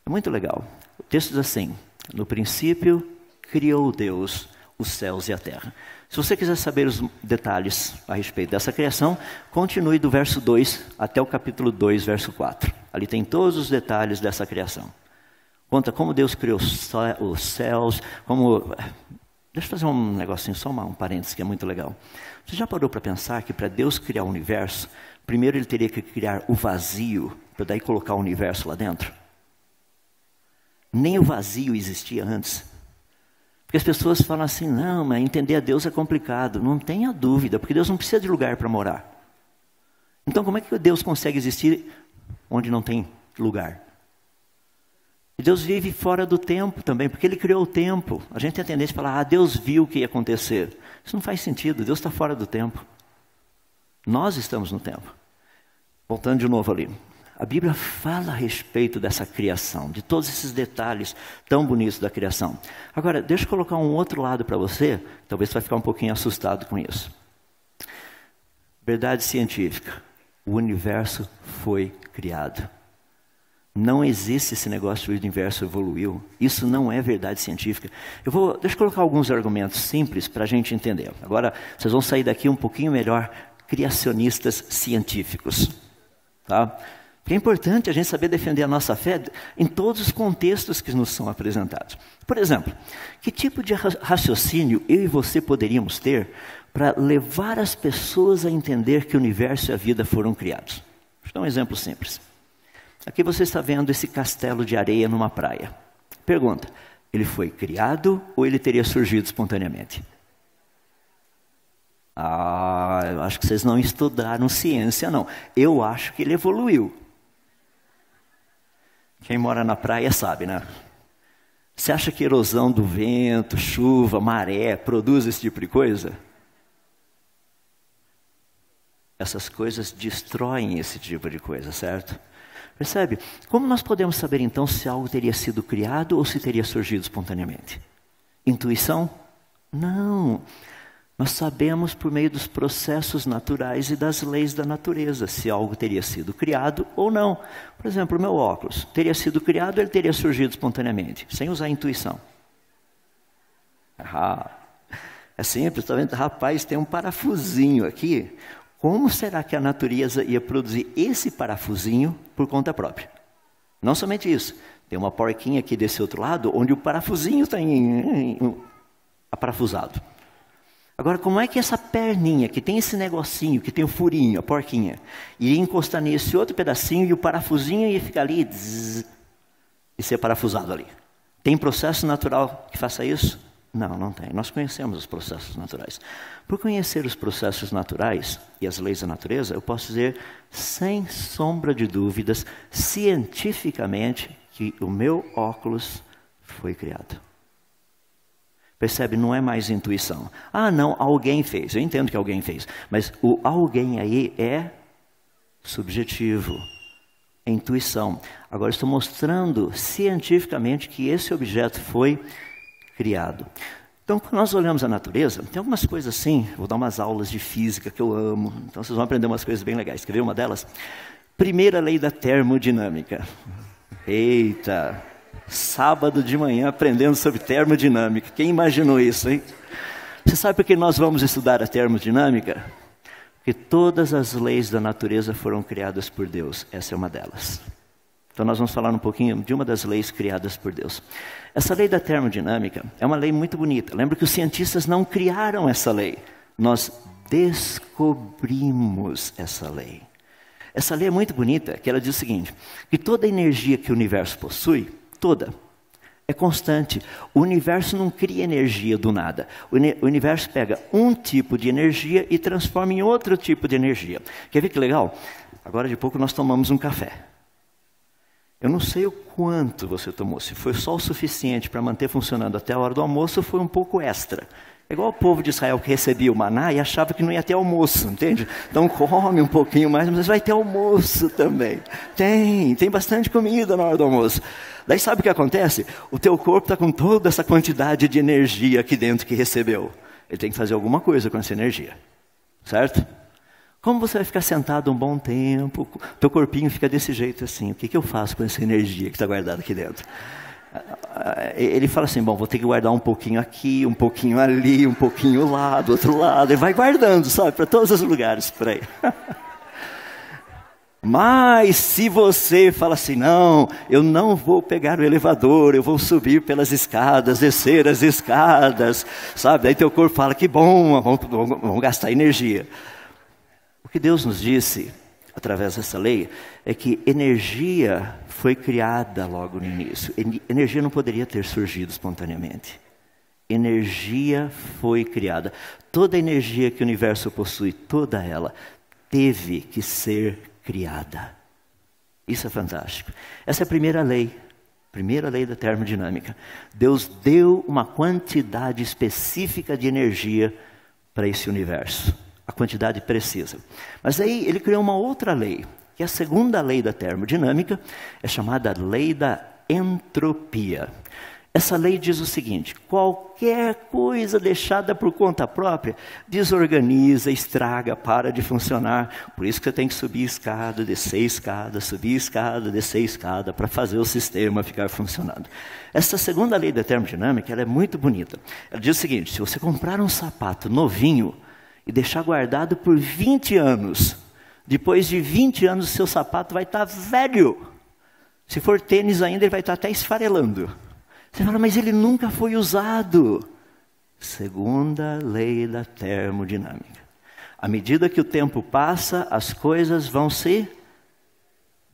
É muito legal. O texto diz assim: no princípio criou Deus os céus e a terra. Se você quiser saber os detalhes a respeito dessa criação, continue do verso 2 até o capítulo 2, verso 4. Ali tem todos os detalhes dessa criação. Conta como Deus criou os céus, como... Deixa eu fazer um negocinho, só um parênteses que é muito legal. Você já parou para pensar que para Deus criar o universo, primeiro ele teria que criar o vazio, para daí colocar o universo lá dentro? Nem o vazio existia antes. Porque as pessoas falam assim, não, mas entender a Deus é complicado. Não tenha dúvida, porque Deus não precisa de lugar para morar. Então como é que Deus consegue existir onde não tem lugar? E Deus vive fora do tempo também, porque Ele criou o tempo. A gente tem a tendência a falar, Deus viu o que ia acontecer. Isso não faz sentido, Deus está fora do tempo. Nós estamos no tempo. Voltando de novo ali. A Bíblia fala a respeito dessa criação, de todos esses detalhes tão bonitos da criação. Agora, deixa eu colocar um outro lado para você, talvez você vai ficar um pouquinho assustado com isso. Verdade científica. O universo foi criado. Não existe esse negócio de o universo evoluiu. Isso não é verdade científica. Deixa eu colocar alguns argumentos simples para a gente entender. Agora, vocês vão sair daqui um pouquinho melhor criacionistas científicos. Tá? Porque é importante a gente saber defender a nossa fé em todos os contextos que nos são apresentados. Por exemplo, que tipo de raciocínio eu e você poderíamos ter para levar as pessoas a entender que o universo e a vida foram criados? Deixa eu dar um exemplo simples. Aqui você está vendo esse castelo de areia numa praia. Pergunta, ele foi criado ou ele teria surgido espontaneamente? Eu acho que vocês não estudaram ciência, não. Eu acho que ele evoluiu. Quem mora na praia sabe, né? Você acha que erosão do vento, chuva, maré, produz esse tipo de coisa? Essas coisas destroem esse tipo de coisa, certo? Percebe? Como nós podemos saber então se algo teria sido criado ou se teria surgido espontaneamente? Intuição? Não. Nós sabemos por meio dos processos naturais e das leis da natureza se algo teria sido criado ou não. Por exemplo, o meu óculos teria sido criado ou ele teria surgido espontaneamente, sem usar intuição? É simples, está vendo? Rapaz, tem um parafusinho aqui. Como será que a natureza ia produzir esse parafusinho por conta própria? Não somente isso. Tem uma porquinha aqui desse outro lado, onde o parafusinho está aparafusado. Agora, como é que essa perninha, que tem esse negocinho, que tem o furinho, a porquinha, iria encostar nesse outro pedacinho e o parafusinho ia ficar ali e ser parafusado ali? Tem processo natural que faça isso? Não, não tem. Nós conhecemos os processos naturais. Por conhecer os processos naturais e as leis da natureza, eu posso dizer, sem sombra de dúvidas, cientificamente, que o meu óculos foi criado. Percebe? Não é mais intuição. Não, alguém fez. Eu entendo que alguém fez. Mas o alguém aí é subjetivo. É intuição. Agora estou mostrando cientificamente que esse objeto foi criado. Então, quando nós olhamos a natureza, tem algumas coisas assim, vou dar umas aulas de física que eu amo, então vocês vão aprender umas coisas bem legais. Quer ver uma delas? Primeira lei da termodinâmica. Eita! Sábado de manhã aprendendo sobre termodinâmica. Quem imaginou isso, hein? Você sabe por que nós vamos estudar a termodinâmica? que todas as leis da natureza foram criadas por Deus. Essa é uma delas. Então nós vamos falar um pouquinho de uma das leis criadas por Deus. Essa lei da termodinâmica é uma lei muito bonita. Lembra que os cientistas não criaram essa lei. Nós descobrimos essa lei. Essa lei é muito bonita, que ela diz o seguinte, que toda energia que o universo possui, toda, é constante. O universo não cria energia do nada. O universo pega um tipo de energia e transforma em outro tipo de energia. Quer ver que legal? Agora de pouco nós tomamos um café. Eu não sei o quanto você tomou. Se foi só o suficiente para manter funcionando até a hora do almoço, ou foi um pouco extra. É igual o povo de Israel que recebia o maná e achava que não ia ter almoço, entende? Então come um pouquinho mais, mas vai ter almoço também. Tem bastante comida na hora do almoço. Daí sabe o que acontece? O teu corpo está com toda essa quantidade de energia aqui dentro que recebeu. Ele tem que fazer alguma coisa com essa energia, certo? Como você vai ficar sentado um bom tempo, teu corpinho fica desse jeito assim, o que eu faço com essa energia que está guardada aqui dentro? Ele fala assim, bom, vou ter que guardar um pouquinho aqui, um pouquinho ali, um pouquinho lá, do outro lado. Ele vai guardando, sabe, para todos os lugares por aí. Mas se você fala assim, não, eu não vou pegar o elevador, eu vou subir pelas escadas, descer as escadas, sabe? Aí teu corpo fala, que bom, vamos gastar energia. O que Deus nos disse, através dessa lei, é que energia foi criada logo no início. Energia não poderia ter surgido espontaneamente. Energia foi criada. Toda a energia que o universo possui, toda ela, teve que ser criada. Isso é fantástico. Essa é a primeira lei da termodinâmica. Deus deu uma quantidade específica de energia para esse universo. A quantidade precisa. Mas aí ele criou uma outra lei, que é a segunda lei da termodinâmica, é chamada lei da entropia. Essa lei diz o seguinte, qualquer coisa deixada por conta própria, desorganiza, estraga, para de funcionar. Por isso que você tem que subir escada, descer escada, subir escada, descer escada, para fazer o sistema ficar funcionando. Essa segunda lei da termodinâmica, ela é muito bonita. Ela diz o seguinte, se você comprar um sapato novinho, e deixar guardado por 20 anos. Depois de 20 anos, o seu sapato vai estar velho. Se for tênis ainda, ele vai estar até esfarelando. Você fala, mas ele nunca foi usado. Segunda lei da termodinâmica. À medida que o tempo passa, as coisas vão se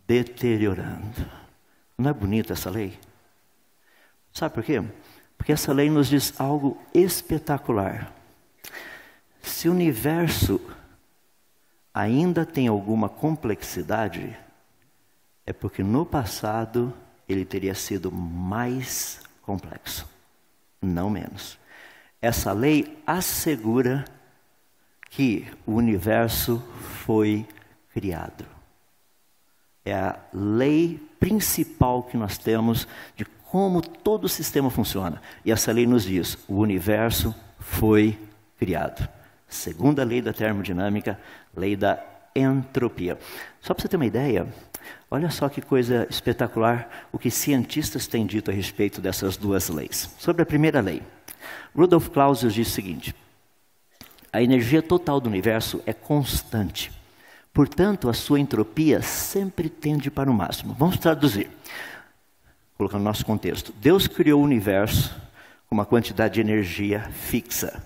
deteriorando. Não é bonita essa lei? Sabe por quê? Porque essa lei nos diz algo espetacular. Se o universo ainda tem alguma complexidade, é porque no passado ele teria sido mais complexo, não menos. Essa lei assegura que o universo foi criado. É a lei principal que nós temos de como todo o sistema funciona. E essa lei nos diz, o universo foi criado. Segunda lei da termodinâmica, lei da entropia. Só para você ter uma ideia, olha só que coisa espetacular o que cientistas têm dito a respeito dessas duas leis. Sobre a primeira lei, Rudolf Clausius diz o seguinte, a energia total do universo é constante. Portanto, a sua entropia sempre tende para o máximo. Vamos traduzir, colocando no nosso contexto. Deus criou o universo com uma quantidade de energia fixa.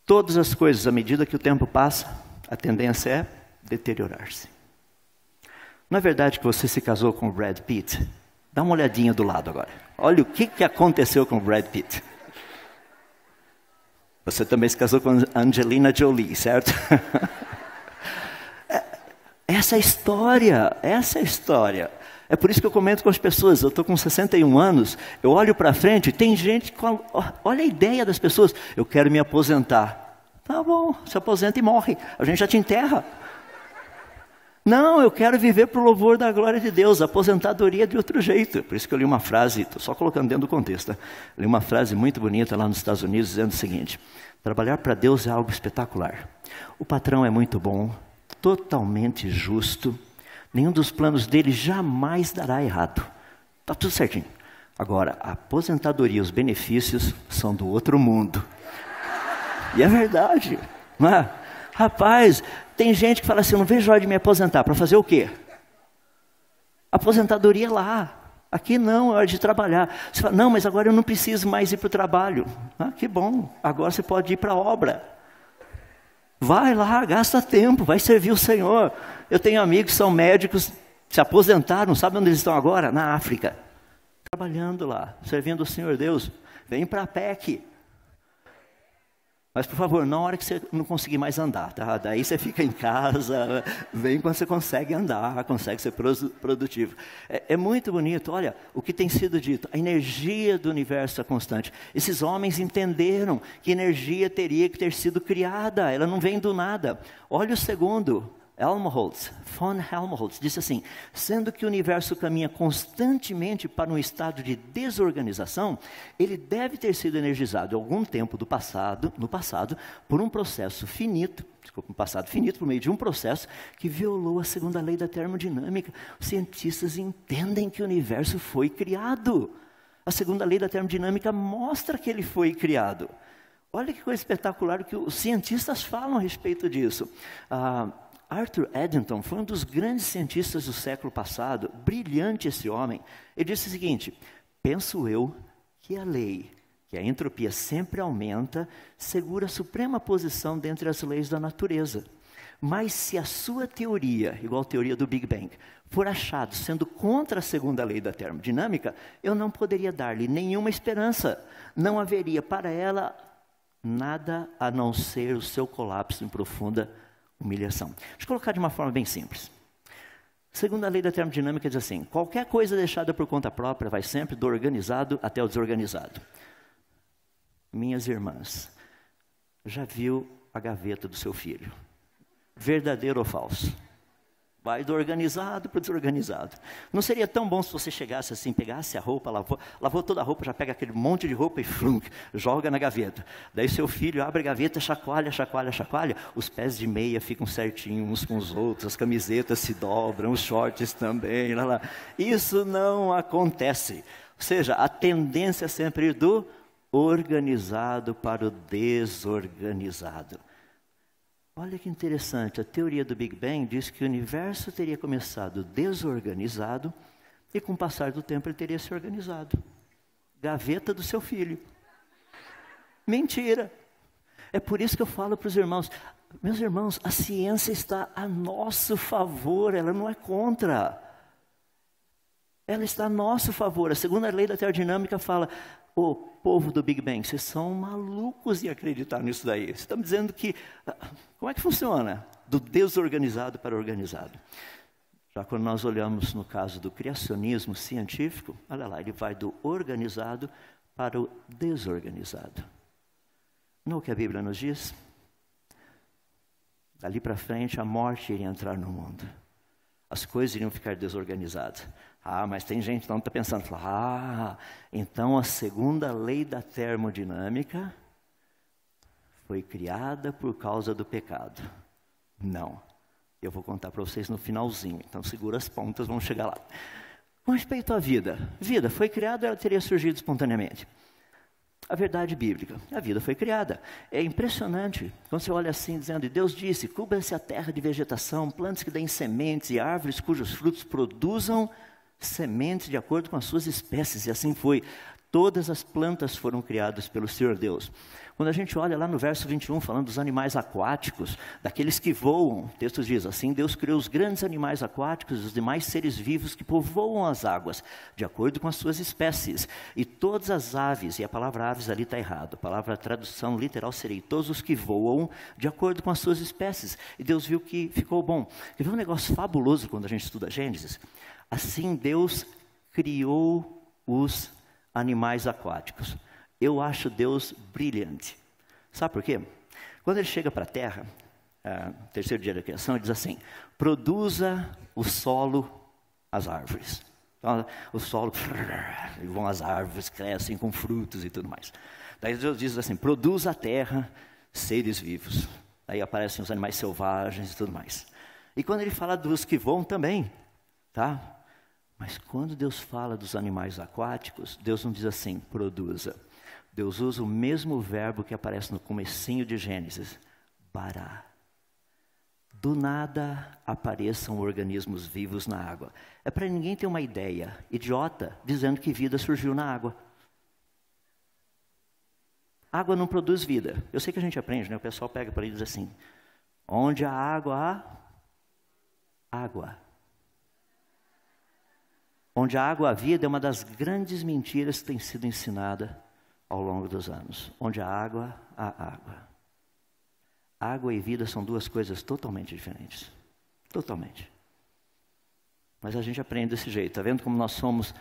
Todas as coisas, à medida que o tempo passa, a tendência é deteriorar-se. Não é verdade que você se casou com o Brad Pitt? Dá uma olhadinha do lado agora. Olha o que aconteceu com o Brad Pitt. Você também se casou com a Angelina Jolie, certo? Essa é a história, essa é a história. É por isso que eu comento com as pessoas, eu estou com 61 anos, eu olho para frente, tem gente, olha a ideia das pessoas, eu quero me aposentar. Tá bom, se aposenta e morre, a gente já te enterra. Não, eu quero viver para o louvor da glória de Deus, a aposentadoria de outro jeito. Por isso que eu li uma frase, estou só colocando dentro do contexto, li uma frase muito bonita lá nos Estados Unidos, dizendo o seguinte, trabalhar para Deus é algo espetacular. O patrão é muito bom, totalmente justo, nenhum dos planos dele jamais dará errado. Está tudo certinho. Agora, a aposentadoria e os benefícios são do outro mundo. E é verdade, não é? Rapaz, tem gente que fala assim, eu não vejo hora de me aposentar. Para fazer o quê? Aposentadoria lá. Aqui não, é hora de trabalhar. Você fala, não, mas agora eu não preciso mais ir para o trabalho. Ah, que bom, agora você pode ir para a obra. Vai lá, gasta tempo, vai servir o Senhor. Eu tenho amigos que são médicos, se aposentaram, sabe onde eles estão agora? Na África. Trabalhando lá, servindo o Senhor Deus. Vem para a PEC. Mas, por favor, na hora que você não conseguir mais andar, tá? Daí você fica em casa, vem quando você consegue andar, consegue ser produtivo. É muito bonito, olha, o que tem sido dito, a energia do universo é constante. Esses homens entenderam que energia teria que ter sido criada, ela não vem do nada. Olha o segundo, von Helmholtz, disse assim, sendo que o universo caminha constantemente para um estado de desorganização, ele deve ter sido energizado algum tempo no passado, por um processo finito, por meio de um processo que violou a segunda lei da termodinâmica. Os cientistas entendem que o universo foi criado. A segunda lei da termodinâmica mostra que ele foi criado. Olha que coisa espetacular que os cientistas falam a respeito disso. Arthur Eddington foi um dos grandes cientistas do século passado, brilhante esse homem. Ele disse o seguinte, penso eu que a lei, que a entropia sempre aumenta, segura a suprema posição dentre as leis da natureza. Mas se a sua teoria, igual a teoria do Big Bang, for achado sendo contra a segunda lei da termodinâmica, eu não poderia dar-lhe nenhuma esperança. Não haveria para ela nada a não ser o seu colapso em profunda humilhação. Deixa eu colocar de uma forma bem simples. Segundo a lei da termodinâmica diz assim, qualquer coisa deixada por conta própria vai sempre do organizado até o desorganizado. Minhas irmãs, já viu a gaveta do seu filho? Verdadeiro ou falso? Vai do organizado para o desorganizado. Não seria tão bom se você chegasse assim, pegasse a roupa, lavou toda a roupa, já pega aquele monte de roupa e joga na gaveta. Daí seu filho abre a gaveta, chacoalha, os pés de meia ficam certinhos uns com os outros, as camisetas se dobram, os shorts também. Isso não acontece. Ou seja, a tendência é sempre ir do organizado para o desorganizado. Olha que interessante, a teoria do Big Bang diz que o universo teria começado desorganizado e com o passar do tempo ele teria se organizado. Gaveta do seu filho. Mentira. É por isso que eu falo para os irmãos, meus irmãos, a ciência está a nosso favor, ela não é contra. Ela está a nosso favor. A segunda lei da termodinâmica fala, ô povo do Big Bang, vocês são malucos em acreditar nisso daí. Vocês estão dizendo que, como é que funciona? Do desorganizado para o organizado. Já quando nós olhamos no caso do criacionismo científico, olha lá, ele vai do organizado para o desorganizado. Não é o que a Bíblia nos diz? Dali para frente a morte iria entrar no mundo. As coisas iriam ficar desorganizadas. Mas tem gente que não está pensando, então a segunda lei da termodinâmica foi criada por causa do pecado. Não. Eu vou contar para vocês no finalzinho, então segura as pontas, vamos chegar lá. Com respeito à vida, vida foi criada, ela teria surgido espontaneamente. A verdade bíblica, a vida foi criada. É impressionante, quando você olha assim, dizendo, e Deus disse, cubra-se a terra de vegetação, plantas que deem sementes e árvores cujos frutos produzam sementes de acordo com as suas espécies, e assim foi. Todas as plantas foram criadas pelo Senhor Deus. Quando a gente olha lá no verso 21, falando dos animais aquáticos, daqueles que voam, o texto diz assim, Deus criou os grandes animais aquáticos e os demais seres vivos que povoam as águas, de acordo com as suas espécies. E todas as aves, e a palavra aves ali está errado, a palavra tradução literal seria todos os que voam de acordo com as suas espécies. E Deus viu que ficou bom. Quer ver um negócio fabuloso quando a gente estuda Gênesis? Assim Deus criou os animais aquáticos. Eu acho Deus brilhante. Sabe por quê? Quando ele chega para a terra, terceiro dia da criação, ele diz assim, produza o solo as árvores. Então, o solo, vão as árvores, crescem com frutos e tudo mais. Daí Deus diz assim, produza a terra seres vivos. Aí aparecem os animais selvagens e tudo mais. E quando ele fala dos que voam também, tá? Mas quando Deus fala dos animais aquáticos, Deus não diz assim, produza. Deus usa o mesmo verbo que aparece no comecinho de Gênesis, bará. do nada apareçam organismos vivos na água. É para ninguém ter uma ideia idiota dizendo que vida surgiu na água. Água não produz vida. Eu sei que a gente aprende, né? O pessoal pega para ele e diz assim: onde há água, há água. Onde a água há vida é uma das grandes mentiras que tem sido ensinada ao longo dos anos. Onde há água, há água. Água e vida são duas coisas totalmente diferentes. Totalmente. Mas a gente aprende desse jeito. Está vendo como nós somos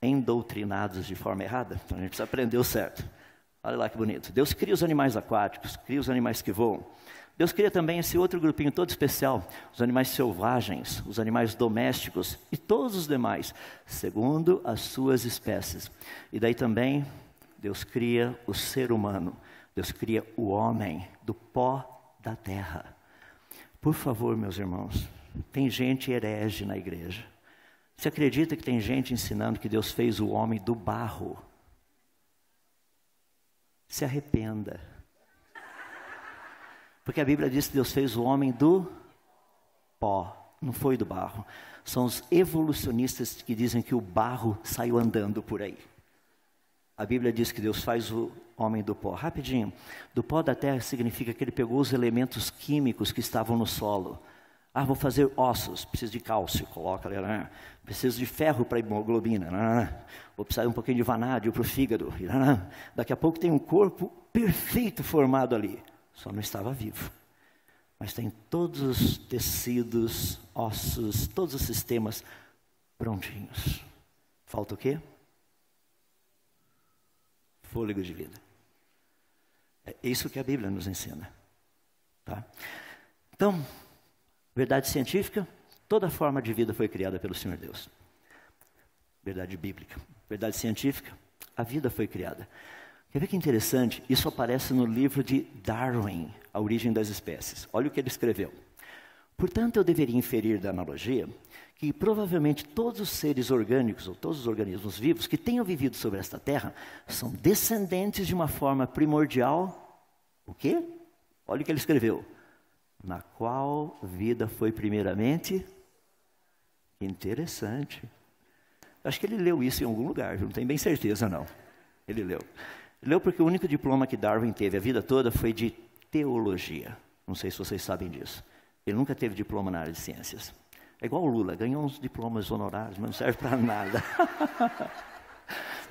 endoutrinados de forma errada? Então a gente precisa aprender o certo. Olha lá que bonito. Deus cria os animais aquáticos, cria os animais que voam. Deus cria também esse outro grupinho todo especial, os animais selvagens, os animais domésticos e todos os demais, segundo as suas espécies. E daí também Deus cria o ser humano, Deus cria o homem do pó da terra. Por favor, meus irmãos, tem gente herege na igreja. Você acredita que tem gente ensinando que Deus fez o homem do barro? Se arrependa. Porque a Bíblia diz que Deus fez o homem do pó, não foi do barro. São os evolucionistas que dizem que o barro saiu andando por aí. A Bíblia diz que Deus faz o homem do pó. Rapidinho, do pó da terra significa que ele pegou os elementos químicos que estavam no solo. Ah, vou fazer ossos, preciso de cálcio, coloca ali, né? Preciso de ferro para a hemoglobina, né? Vou precisar de um pouquinho de vanádio para o fígado. Né? Daqui a pouco tem um corpo perfeito formado ali. Só não estava vivo. Mas tem todos os tecidos, ossos, todos os sistemas prontinhos. Falta o quê? Fôlego de vida. É isso que a Bíblia nos ensina. Tá? Então, verdade científica, toda forma de vida foi criada pelo Senhor Deus. Verdade bíblica. Verdade científica, a vida foi criada. Quer ver que interessante? Isso aparece no livro de Darwin, A Origem das Espécies. Olha o que ele escreveu. Portanto, eu deveria inferir da analogia que provavelmente todos os seres orgânicos, ou todos os organismos vivos que tenham vivido sobre esta terra, são descendentes de uma forma primordial. O quê? Olha o que ele escreveu. Na qual vida foi primeiramente. Interessante. Acho que ele leu isso em algum lugar, não tenho bem certeza não. Ele leu. Leu porque o único diploma que Darwin teve a vida toda foi de teologia. Não sei se vocês sabem disso. Ele nunca teve diploma na área de ciências. É igual o Lula, ganhou uns diplomas honorários, mas não serve para nada.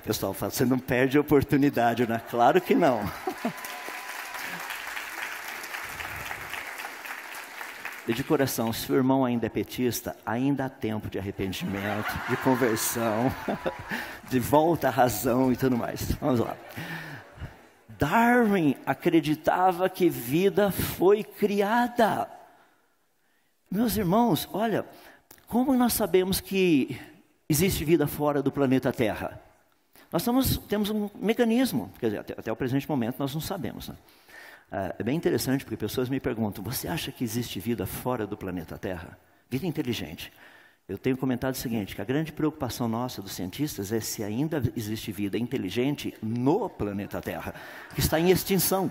Pessoal fala, você não perde a oportunidade, né? Claro que não. E de coração, se o irmão ainda é petista, ainda há tempo de arrependimento, de conversão, de volta à razão e tudo mais. Vamos lá. Darwin acreditava que vida foi criada. Meus irmãos, olha, como nós sabemos que existe vida fora do planeta Terra? Nós temos um mecanismo, quer dizer, até o presente momento nós não sabemos, né? É bem interessante porque pessoas me perguntam, você acha que existe vida fora do planeta Terra? Vida inteligente. Eu tenho comentado o seguinte, que a grande preocupação nossa dos cientistas é se ainda existe vida inteligente no planeta Terra, que está em extinção.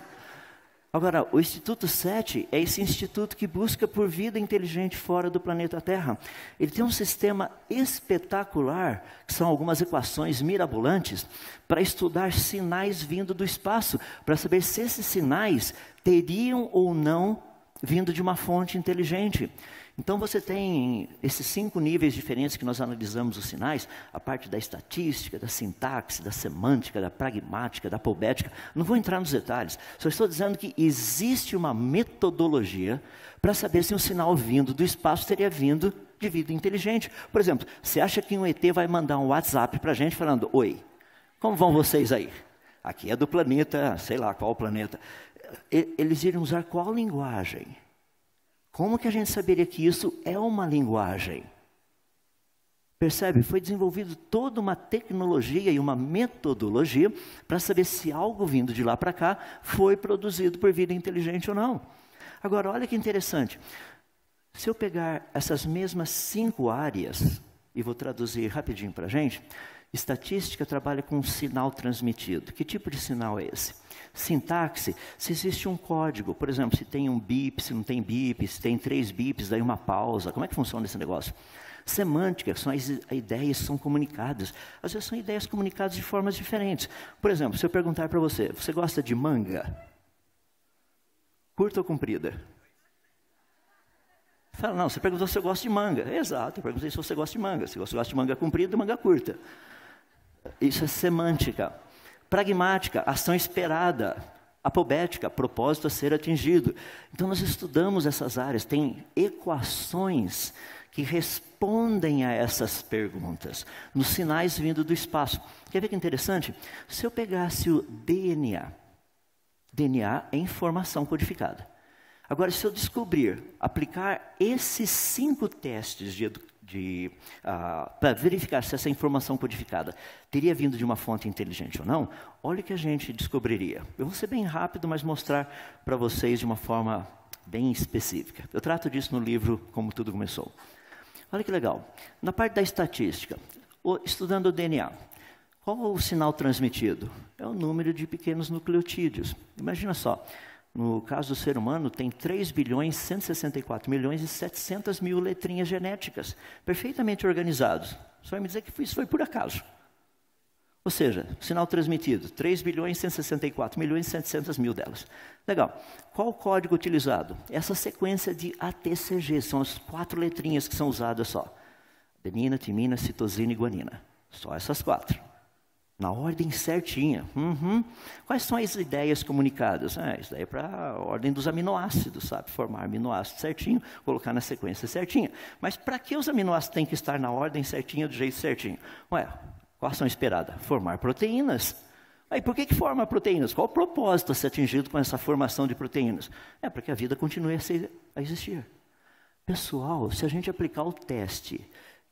Agora, o Instituto SETI é esse instituto que busca por vida inteligente fora do planeta Terra. Ele tem um sistema espetacular, que são algumas equações mirabolantes, para estudar sinais vindo do espaço, para saber se esses sinais teriam ou não vindo de uma fonte inteligente. Então você tem esses 5 níveis diferentes que nós analisamos os sinais, a parte da estatística, da sintaxe, da semântica, da pragmática, da apologética. Não vou entrar nos detalhes, só estou dizendo que existe uma metodologia para saber se um sinal vindo do espaço teria vindo de vida inteligente. Por exemplo, você acha que um ET vai mandar um WhatsApp para a gente falando, oi, como vão vocês aí? Aqui é do planeta, sei lá qual planeta. Eles iriam usar qual linguagem? Como que a gente saberia que isso é uma linguagem? Percebe? Foi desenvolvido toda uma tecnologia e uma metodologia para saber se algo vindo de lá para cá foi produzido por vida inteligente ou não. Agora, olha que interessante. Se eu pegar essas mesmas 5 áreas, e vou traduzir rapidinho para a gente, Estatística trabalha com um sinal transmitido. Que tipo de sinal é esse? Sintaxe, se existe um código, por exemplo, se tem um bip, se não tem bip, se tem 3 bips, daí uma pausa, como é que funciona esse negócio? Semântica, são as ideias que são comunicadas. Às vezes são ideias comunicadas de formas diferentes. Por exemplo, se eu perguntar para você, você gosta de manga? Curta ou comprida? Fala, não, você perguntou se eu gosto de manga. Exato, eu perguntei se você gosta de manga. Se você gosta de manga comprida, manga curta. Isso é semântica. Pragmática, ação esperada. Apobética, propósito a ser atingido. Então nós estudamos essas áreas, tem equações que respondem a essas perguntas, nos sinais vindo do espaço. Quer ver que interessante? Se eu pegasse o DNA é informação codificada. Agora, se eu descobrir, aplicar esses 5 testes para verificar se essa informação codificada teria vindo de uma fonte inteligente ou não, olha o que a gente descobriria. Eu vou ser bem rápido, mas mostrar para vocês de uma forma bem específica. Eu trato disso no livro Como Tudo Começou. Olha que legal. Na parte da estatística, estudando o DNA, qual é o sinal transmitido? É o número de pequenos nucleotídeos. Imagina só. No caso do ser humano, tem 3.164.700.000 letrinhas genéticas, perfeitamente organizados. Só vai me dizer que isso foi por acaso. Ou seja, sinal transmitido, 3.164.700.000 delas. Legal. Qual o código utilizado? Essa sequência de ATCG, são as 4 letrinhas que são usadas só. Adenina, timina, citosina e guanina. Só essas 4. Na ordem certinha. Quais são as ideias comunicadas? Isso daí é para a ordem dos aminoácidos, sabe? Formar aminoácidos certinho, colocar na sequência certinha. Mas para que os aminoácidos têm que estar na ordem certinha, do jeito certinho? Ué, qual a ação esperada? Formar proteínas. Aí, por que forma proteínas? Qual o propósito a ser atingido com essa formação de proteínas? É para que a vida continue a existir. Pessoal, se a gente aplicar o teste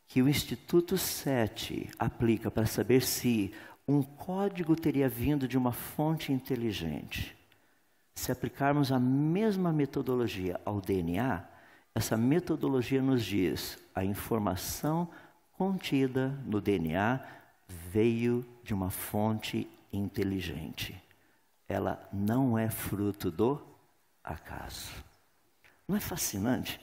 que o Instituto SETI aplica para saber se um código teria vindo de uma fonte inteligente, se aplicarmos a mesma metodologia ao DNA, essa metodologia nos diz a informação contida no DNA veio de uma fonte inteligente. Ela não é fruto do acaso. Não é fascinante?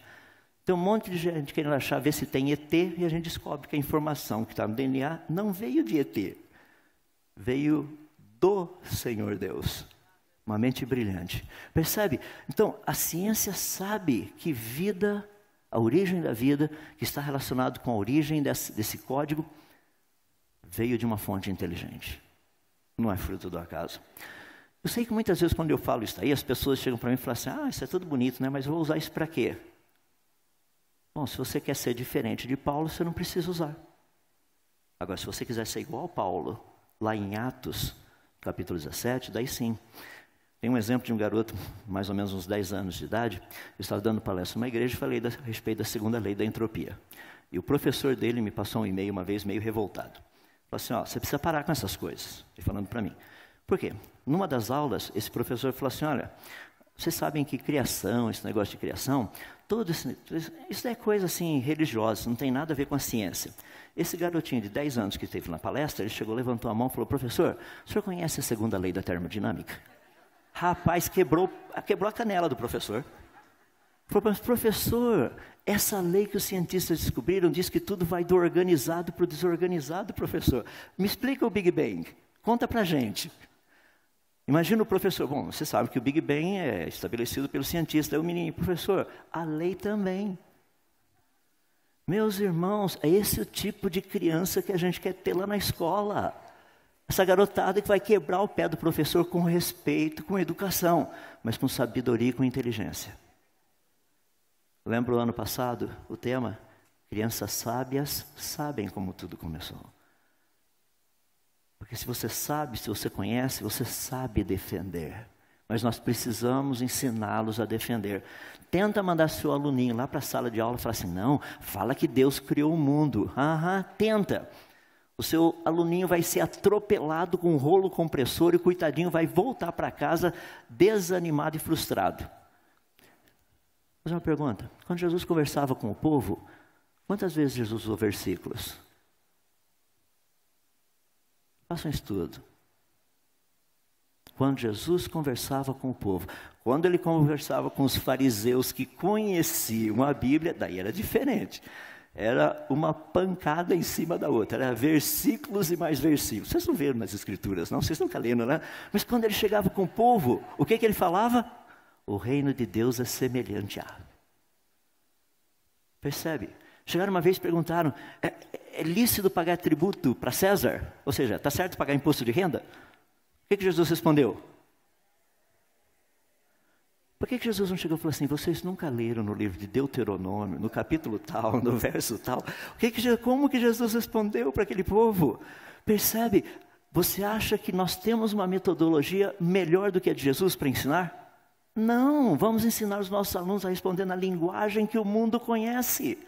Tem um monte de gente querendo achar, ver se tem ET, e a gente descobre que a informação que está no DNA não veio de ET. Veio do Senhor Deus. Uma mente brilhante. Percebe? Então, a ciência sabe que vida, a origem da vida, que está relacionado com a origem desse código, veio de uma fonte inteligente. Não é fruto do acaso. Eu sei que muitas vezes quando eu falo isso aí, as pessoas chegam para mim e falam assim, isso é tudo bonito, né? Mas eu vou usar isso para quê? Bom, se você quer ser diferente de Paulo, você não precisa usar. Agora, se você quiser ser igual a Paulo, lá em Atos, capítulo 17, daí sim. Tem um exemplo de um garoto, mais ou menos uns 10 anos de idade, eu estava dando palestra numa igreja e falei a respeito da segunda lei da entropia. E o professor dele me passou um e-mail uma vez, meio revoltado. Falou assim, você precisa parar com essas coisas. Ele falando para mim. Por quê? Numa das aulas, esse professor falou assim, olha, vocês sabem que criação, esse negócio de criação, isso é coisa assim religiosa, não tem nada a ver com a ciência. Esse garotinho de 10 anos que esteve na palestra, ele chegou, levantou a mão e falou, professor, o senhor conhece a segunda lei da termodinâmica? Rapaz, quebrou a canela do professor. Falou, mas professor, essa lei que os cientistas descobriram diz que tudo vai do organizado para o desorganizado, professor. Me explica o Big Bang, conta pra gente. Imagina o professor, bom, você sabe que o Big Bang é estabelecido pelo cientista, é o menino, professor, a lei também. Meus irmãos, é esse o tipo de criança que a gente quer ter lá na escola. Essa garotada que vai quebrar o pé do professor com respeito, com educação, mas com sabedoria e com inteligência. Lembra o ano passado, o tema? Crianças sábias sabem como tudo começou. Porque se você sabe, se você conhece, você sabe defender. Mas nós precisamos ensiná-los a defender. Tenta mandar seu aluninho lá para a sala de aula e falar assim, não, fala que Deus criou o mundo. Tenta. O seu aluninho vai ser atropelado com um rolo compressor e o coitadinho vai voltar para casa desanimado e frustrado. Vou fazer uma pergunta. Quando Jesus conversava com o povo, quantas vezes Jesus usou versículos? Faça um estudo. Quando Jesus conversava com o povo, quando ele conversava com os fariseus que conheciam a Bíblia, daí era diferente. Era uma pancada em cima da outra, era versículos e mais versículos. Vocês não viram nas escrituras, não? Vocês nunca leram, né? Mas quando ele chegava com o povo, o que ele falava? O reino de Deus é semelhante a... Percebe? Chegaram uma vez e perguntaram, é lícito pagar tributo para César? Ou seja, está certo pagar imposto de renda? O que Jesus respondeu? Por que Jesus não chegou e falou assim, vocês nunca leram no livro de Deuteronômio, no capítulo tal, no verso tal? Como que Jesus respondeu para aquele povo? Percebe? Você acha que nós temos uma metodologia melhor do que a de Jesus para ensinar? Não, vamos ensinar os nossos alunos a responder na linguagem que o mundo conhece.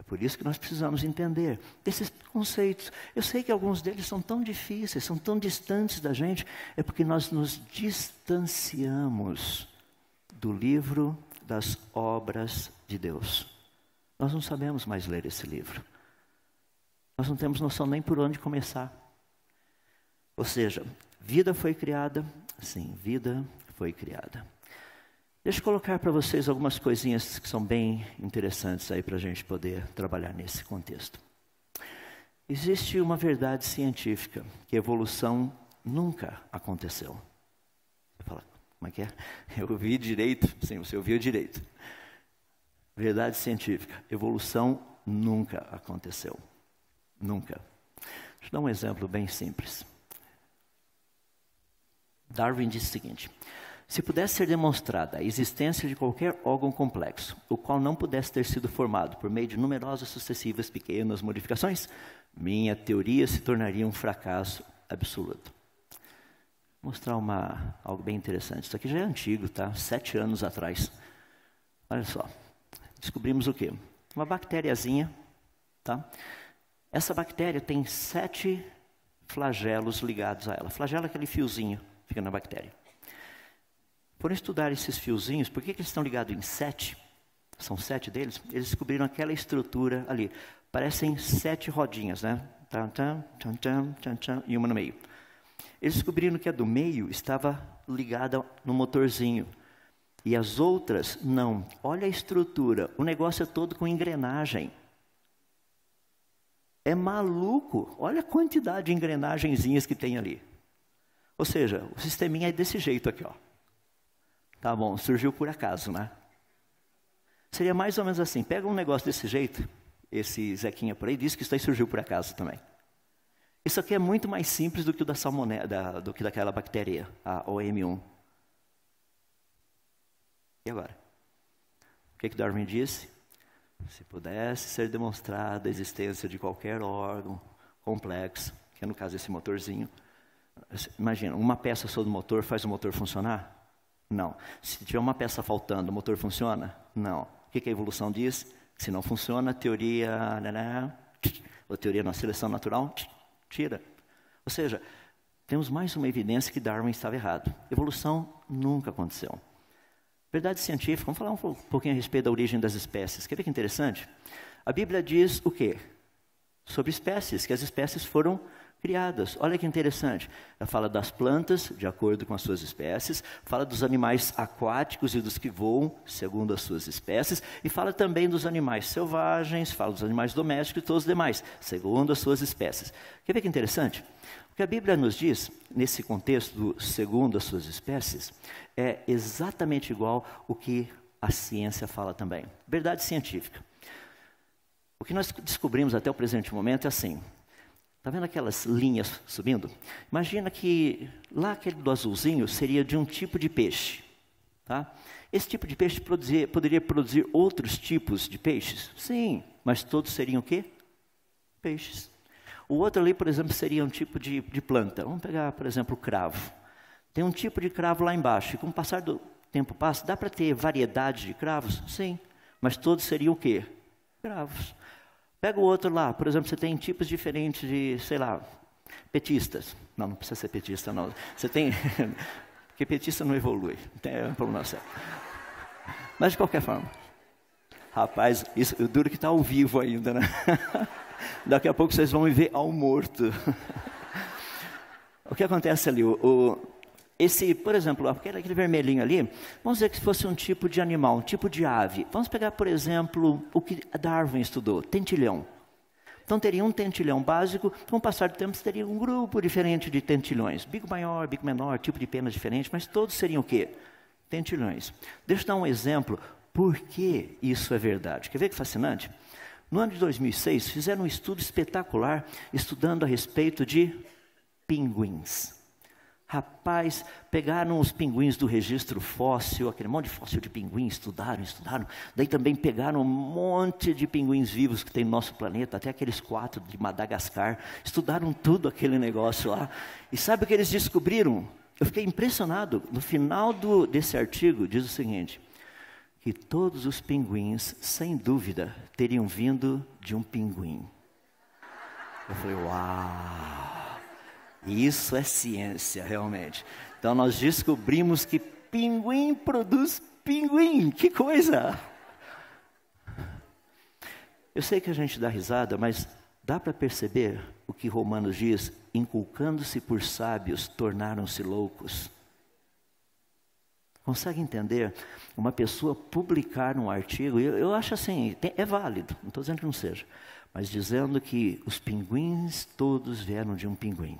É por isso que nós precisamos entender desses conceitos. Eu sei que alguns deles são tão difíceis, são tão distantes da gente, é porque nós nos distanciamos do livro das obras de Deus. Nós não sabemos mais ler esse livro. Nós não temos noção nem por onde começar. Ou seja, vida foi criada, sim, vida foi criada. Deixa eu colocar para vocês algumas coisinhas que são bem interessantes aí para a gente poder trabalhar nesse contexto. Existe uma verdade científica, que a evolução nunca aconteceu. Você fala, como é que é? Eu ouvi direito? Sim, você ouviu direito. Verdade científica, evolução nunca aconteceu. Nunca. Deixa eu dar um exemplo bem simples. Darwin disse o seguinte: se pudesse ser demonstrada a existência de qualquer órgão complexo, o qual não pudesse ter sido formado por meio de numerosas sucessivas pequenas modificações, minha teoria se tornaria um fracasso absoluto. Vou mostrar algo bem interessante. Isso aqui já é antigo, tá? 7 anos atrás. Olha só. Descobrimos o quê? Uma bactériazinha, tá? Essa bactéria tem 7 flagelos ligados a ela. Flagelo é aquele fiozinho que fica na bactéria. Por estudar esses fiozinhos, por que eles estão ligados em 7? São 7 deles. Eles descobriram aquela estrutura ali. Parecem 7 rodinhas, né? Tam, tam, tam, tam, tam, tam, e uma no meio. Eles descobriram que a do meio estava ligada no motorzinho. E as outras, não. Olha a estrutura. O negócio é todo com engrenagem. É maluco. Olha a quantidade de engrenagenzinhas que tem ali. Ou seja, o sisteminha é desse jeito aqui, ó. Tá bom, surgiu por acaso, né? Seria mais ou menos assim, pega um negócio desse jeito, esse Zequinha por aí diz que isso aí surgiu por acaso também. Isso aqui é muito mais simples do que o da salmonela, do que daquela bactéria, a OM1. E agora? O que Darwin disse? Se pudesse ser demonstrada a existência de qualquer órgão complexo, que é no caso esse motorzinho, imagina, uma peça só do motor faz o motor funcionar? Não. Se tiver uma peça faltando, o motor funciona? Não. O que a evolução diz? Se não funciona, a teoria... a teoria na seleção natural, tira. Ou seja, temos mais uma evidência que Darwin estava errado. Evolução nunca aconteceu. Verdade científica, vamos falar um pouquinho a respeito da origem das espécies. Quer ver que interessante? A Bíblia diz o quê? Sobre espécies, que as espécies foram criadas. Olha que interessante. Ela fala das plantas, de acordo com as suas espécies, fala dos animais aquáticos e dos que voam, segundo as suas espécies, e fala também dos animais selvagens, fala dos animais domésticos e todos os demais, segundo as suas espécies. Quer ver que interessante? O que a Bíblia nos diz, nesse contexto do segundo as suas espécies, é exatamente igual o que a ciência fala também. Verdade científica. O que nós descobrimos até o presente momento é assim. Está vendo aquelas linhas subindo? Imagina que lá aquele do azulzinho seria de um tipo de peixe. Tá? Esse tipo de peixe poderia produzir outros tipos de peixes? Sim, mas todos seriam o quê? Peixes. O outro ali, por exemplo, seria um tipo de planta. Vamos pegar, por exemplo, o cravo. Tem um tipo de cravo lá embaixo. E com o passar do tempo passa, dá para ter variedade de cravos? Sim, mas todos seriam o quê? Cravos. Pega o outro lá, por exemplo, você tem tipos diferentes de, sei lá, petistas. Não precisa ser petista, não. Você tem... Porque petista não evolui. É um problema sério. Mas, de qualquer forma. Rapaz, isso, o duro que está ao vivo ainda, né? Daqui a pouco vocês vão me ver ao morto. que acontece ali? Esse, por exemplo, aquele vermelhinho ali, vamos dizer que fosse um tipo de animal, um tipo de ave. Vamos pegar, por exemplo, o que Darwin estudou, tentilhão. Então teria um tentilhão básico, com o passar do tempo teria um grupo diferente de tentilhões. Bico maior, bico menor, tipo de penas diferente, mas todos seriam o quê? Tentilhões. Deixa eu dar um exemplo, por que isso é verdade. Quer ver que fascinante? No ano de 2006, fizeram um estudo espetacular, estudando a respeito de pinguins. Rapaz, pegaram os pinguins do registro fóssil, aquele monte de fóssil de pinguim, estudaram. Daí também pegaram um monte de pinguins vivos que tem no nosso planeta, até aqueles 4 de Madagascar. Estudaram tudo aquele negócio lá. E sabe o que eles descobriram? Eu fiquei impressionado. No final desse artigo, diz o seguinte, que todos os pinguins, sem dúvida, teriam vindo de um pinguim. Eu falei, uau! Isso é ciência, realmente. Então, nós descobrimos que pinguim produz pinguim. Que coisa! Eu sei que a gente dá risada, mas dá para perceber o que Romanos diz? Inculcando-se por sábios, tornaram-se loucos. Consegue entender? Uma pessoa publicar um artigo, eu acho assim, é válido, não estou dizendo que não seja, mas dizendo que os pinguins todos vieram de um pinguim.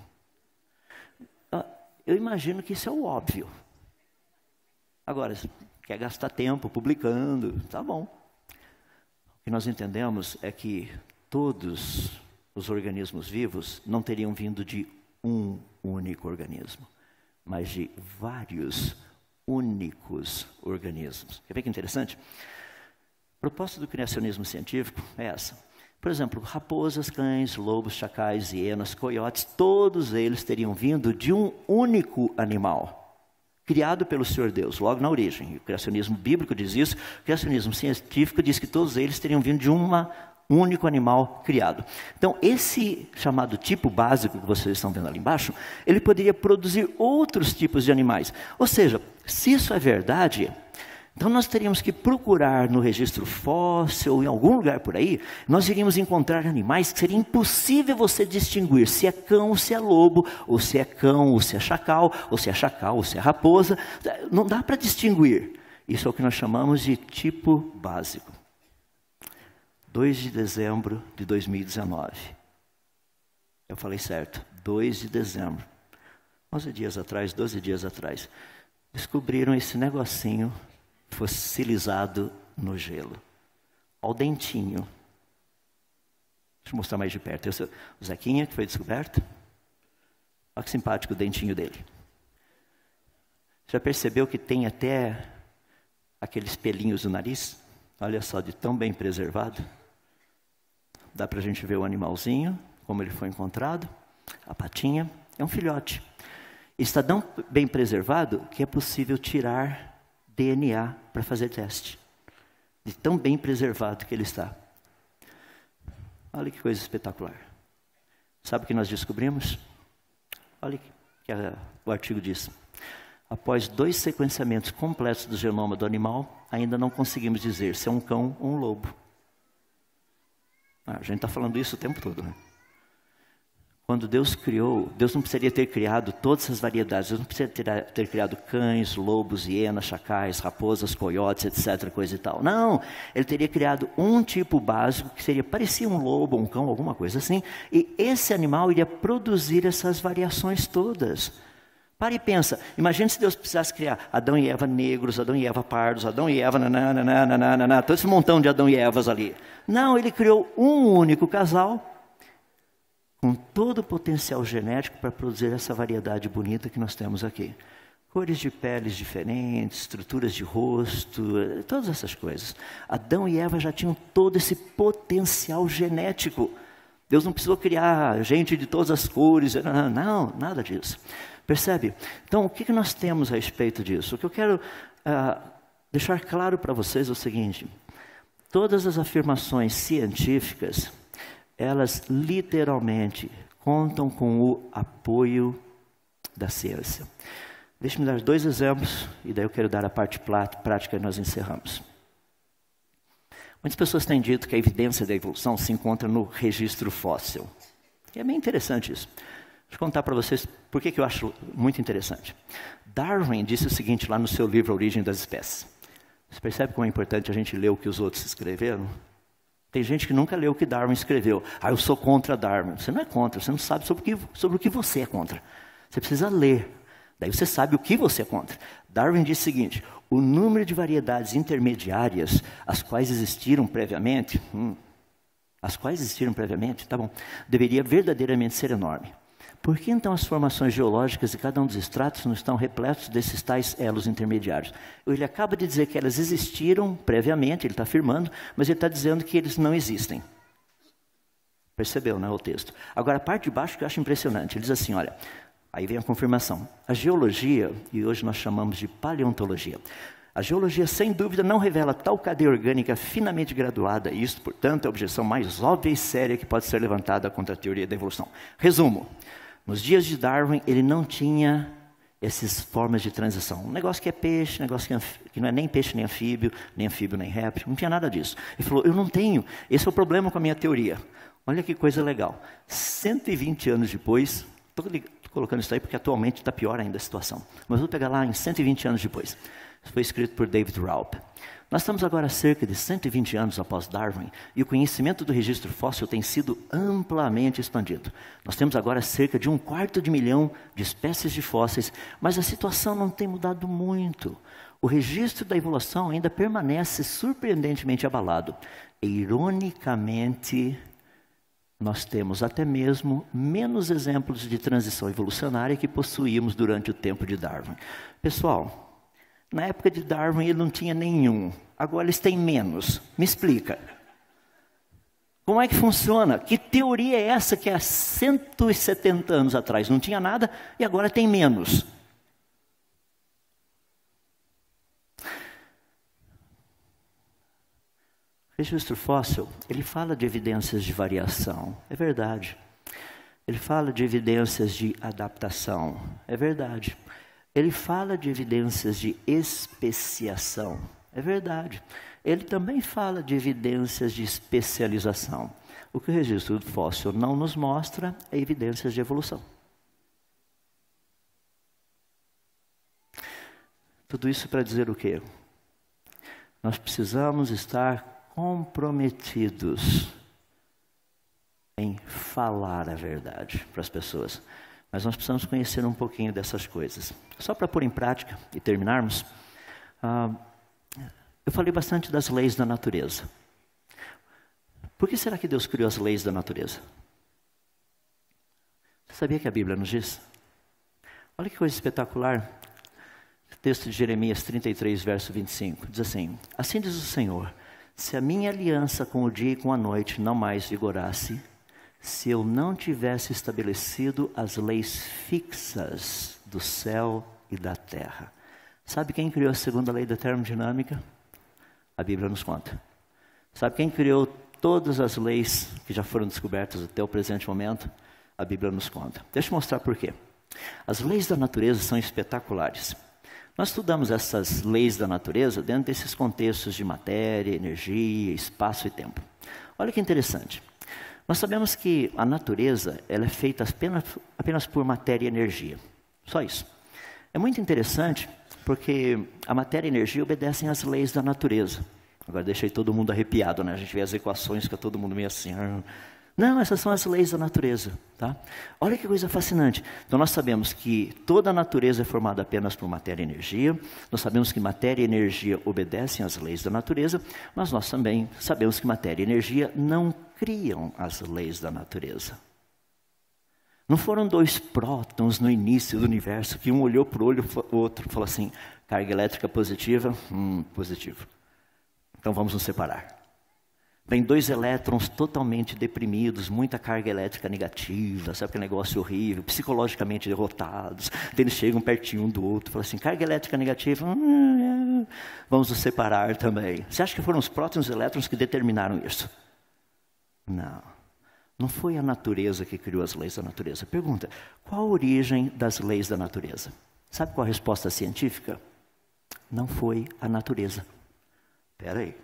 Eu imagino que isso é o óbvio. Agora, se quer gastar tempo publicando, tá bom. O que nós entendemos é que todos os organismos vivos não teriam vindo de um único organismo, mas de vários únicos organismos. Quer ver que interessante? A proposta do criacionismo científico é essa. Por exemplo, raposas, cães, lobos, chacais, hienas, coiotes, todos eles teriam vindo de um único animal, criado pelo Senhor Deus, logo na origem. O criacionismo bíblico diz isso, o criacionismo científico diz que todos eles teriam vindo de um único animal criado. Então, esse chamado tipo básico que vocês estão vendo ali embaixo, ele poderia produzir outros tipos de animais. Ou seja, se isso é verdade, então nós teríamos que procurar no registro fóssil, ou em algum lugar por aí, nós iríamos encontrar animais que seria impossível você distinguir se é cão, ou se é lobo, ou se é cão, ou se é chacal, ou se é chacal, ou se é raposa. Não dá para distinguir. Isso é o que nós chamamos de tipo básico. 2 de dezembro de 2019. Eu falei certo, 2 de dezembro. 12 dias atrás, descobriram esse negocinho fossilizado no gelo. Olha o dentinho. Deixa eu mostrar mais de perto. Esse é o Zequinha, que foi descoberto. Olha que simpático o dentinho dele. Já percebeu que tem até aqueles pelinhos no nariz? Olha só, de tão bem preservado. Dá para a gente ver o animalzinho, como ele foi encontrado. A patinha. É um filhote. Está tão bem preservado que é possível tirar DNA para fazer teste. De tão bem preservado que ele está. Olha que coisa espetacular. Sabe o que nós descobrimos? Olha o que o artigo diz. Após 2 sequenciamentos completos do genoma do animal, ainda não conseguimos dizer se é um cão ou um lobo. A gente está falando isso o tempo todo, né? Quando Deus criou, Deus não precisaria ter criado todas essas variedades. Deus não precisaria ter criado cães, lobos, hienas, chacais, raposas, coiotes, etc., coisa e tal. Não, ele teria criado um tipo básico, que parecia um lobo, um cão, alguma coisa assim. E esse animal iria produzir essas variações todas. Para e pensa, imagine se Deus precisasse criar Adão e Eva negros, Adão e Eva pardos, Adão e Eva nananana, todo esse montão de Adão e Evas ali. Não, ele criou um único casal, com todo o potencial genético para produzir essa variedade bonita que nós temos aqui. Cores de peles diferentes, estruturas de rosto, todas essas coisas. Adão e Eva já tinham todo esse potencial genético. Deus não precisou criar gente de todas as cores, não, nada disso. Percebe? Então, o que nós temos a respeito disso? O que eu quero deixar claro para vocês é o seguinte. Todas as afirmações científicas, elas literalmente contam com o apoio da ciência. Deixe-me dar 2 exemplos, e daí eu quero dar a parte prática e nós encerramos. Muitas pessoas têm dito que a evidência da evolução se encontra no registro fóssil. E é bem interessante isso. eu contar para vocês por que eu acho muito interessante. Darwin disse o seguinte lá no seu livro A Origem das Espécies. Você percebe como é importante a gente ler o que os outros escreveram? Tem gente que nunca leu o que Darwin escreveu. Eu sou contra Darwin. Você não é contra, você não sabe sobre o que você é contra. Você precisa ler. Daí você sabe o que você é contra. Darwin disse o seguinte: o número de variedades intermediárias, as quais existiram previamente, tá bom, deveria verdadeiramente ser enorme. Por que então as formações geológicas de cada um dos estratos não estão repletos desses tais elos intermediários? Ele acaba de dizer que elas existiram previamente, ele está afirmando, mas ele está dizendo que eles não existem. Percebeu, né, o texto? Agora, a parte de baixo que eu acho impressionante, ele diz assim, olha, aí vem a confirmação. A geologia, e hoje nós chamamos de paleontologia, a geologia, sem dúvida, não revela tal cadeia orgânica finamente graduada, e isso, portanto, é a objeção mais óbvia e séria que pode ser levantada contra a teoria da evolução. Resumo. Nos dias de Darwin, ele não tinha essas formas de transição. Um negócio que é peixe, um negócio que não é nem peixe, nem anfíbio nem réptil, não tinha nada disso. Ele falou, eu não tenho, esse é o problema com a minha teoria. Olha que coisa legal. 120 anos depois, estou colocando isso aí porque atualmente está pior ainda a situação, mas vou pegar lá em 120 anos depois. Isso foi escrito por David Raup. Nós estamos agora há cerca de 120 anos após Darwin e o conhecimento do registro fóssil tem sido amplamente expandido. Nós temos agora cerca de 250.000 de espécies de fósseis, mas a situação não tem mudado muito. O registro da evolução ainda permanece surpreendentemente abalado. E, ironicamente, nós temos até mesmo menos exemplos de transição evolucionária que possuímos durante o tempo de Darwin. Pessoal, na época de Darwin ele não tinha nenhum, agora eles têm menos. Me explica. Como é que funciona? Que teoria é essa que há 170 anos atrás não tinha nada e agora tem menos? O registro fóssil, ele fala de evidências de variação, é verdade. Ele fala de evidências de adaptação, é verdade. Ele fala de evidências de especiação, é verdade. Ele também fala de evidências de especialização. O que o registro fóssil não nos mostra é evidências de evolução. Tudo isso para dizer o quê? Nós precisamos estar comprometidos em falar a verdade para as pessoas. Mas nós precisamos conhecer um pouquinho dessas coisas. Só para pôr em prática e terminarmos, eu falei bastante das leis da natureza. Por que será que Deus criou as leis da natureza? Você sabia que a Bíblia nos diz? Olha que coisa espetacular. O texto de Jeremias 33, verso 25, diz assim: assim diz o Senhor, se a minha aliança com o dia e com a noite não mais vigorasse, se eu não tivesse estabelecido as leis fixas do céu e da terra. Sabe quem criou a segunda lei da termodinâmica? A Bíblia nos conta. Sabe quem criou todas as leis que já foram descobertas até o presente momento? A Bíblia nos conta. Deixa eu mostrar por quê. As leis da natureza são espetaculares. Nós estudamos essas leis da natureza dentro desses contextos de matéria, energia, espaço e tempo. Olha que interessante. Nós sabemos que a natureza ela é feita apenas por matéria e energia. Só isso. É muito interessante porque a matéria e a energia obedecem às leis da natureza. Agora deixei todo mundo arrepiado, né? A gente vê as equações, fica todo mundo meio assim. Não, essas são as leis da natureza. Tá? Olha que coisa fascinante. Então nós sabemos que toda a natureza é formada apenas por matéria e energia. Nós sabemos que matéria e energia obedecem às leis da natureza. Mas nós também sabemos que matéria e energia não criam as leis da natureza. Não foram dois prótons no início do universo que um olhou para o olho, o outro falou assim, carga elétrica positiva, positivo. Então vamos nos separar. Vem dois elétrons totalmente deprimidos, muita carga elétrica negativa, sabe aquele negócio horrível, psicologicamente derrotados. Eles chegam pertinho um do outro, falam assim, carga elétrica negativa, vamos nos separar também. Você acha que foram os prótons e os elétrons que determinaram isso? Não. Não foi a natureza que criou as leis da natureza. Pergunta, qual a origem das leis da natureza? Sabe qual a resposta científica? Não foi a natureza. Espera aí.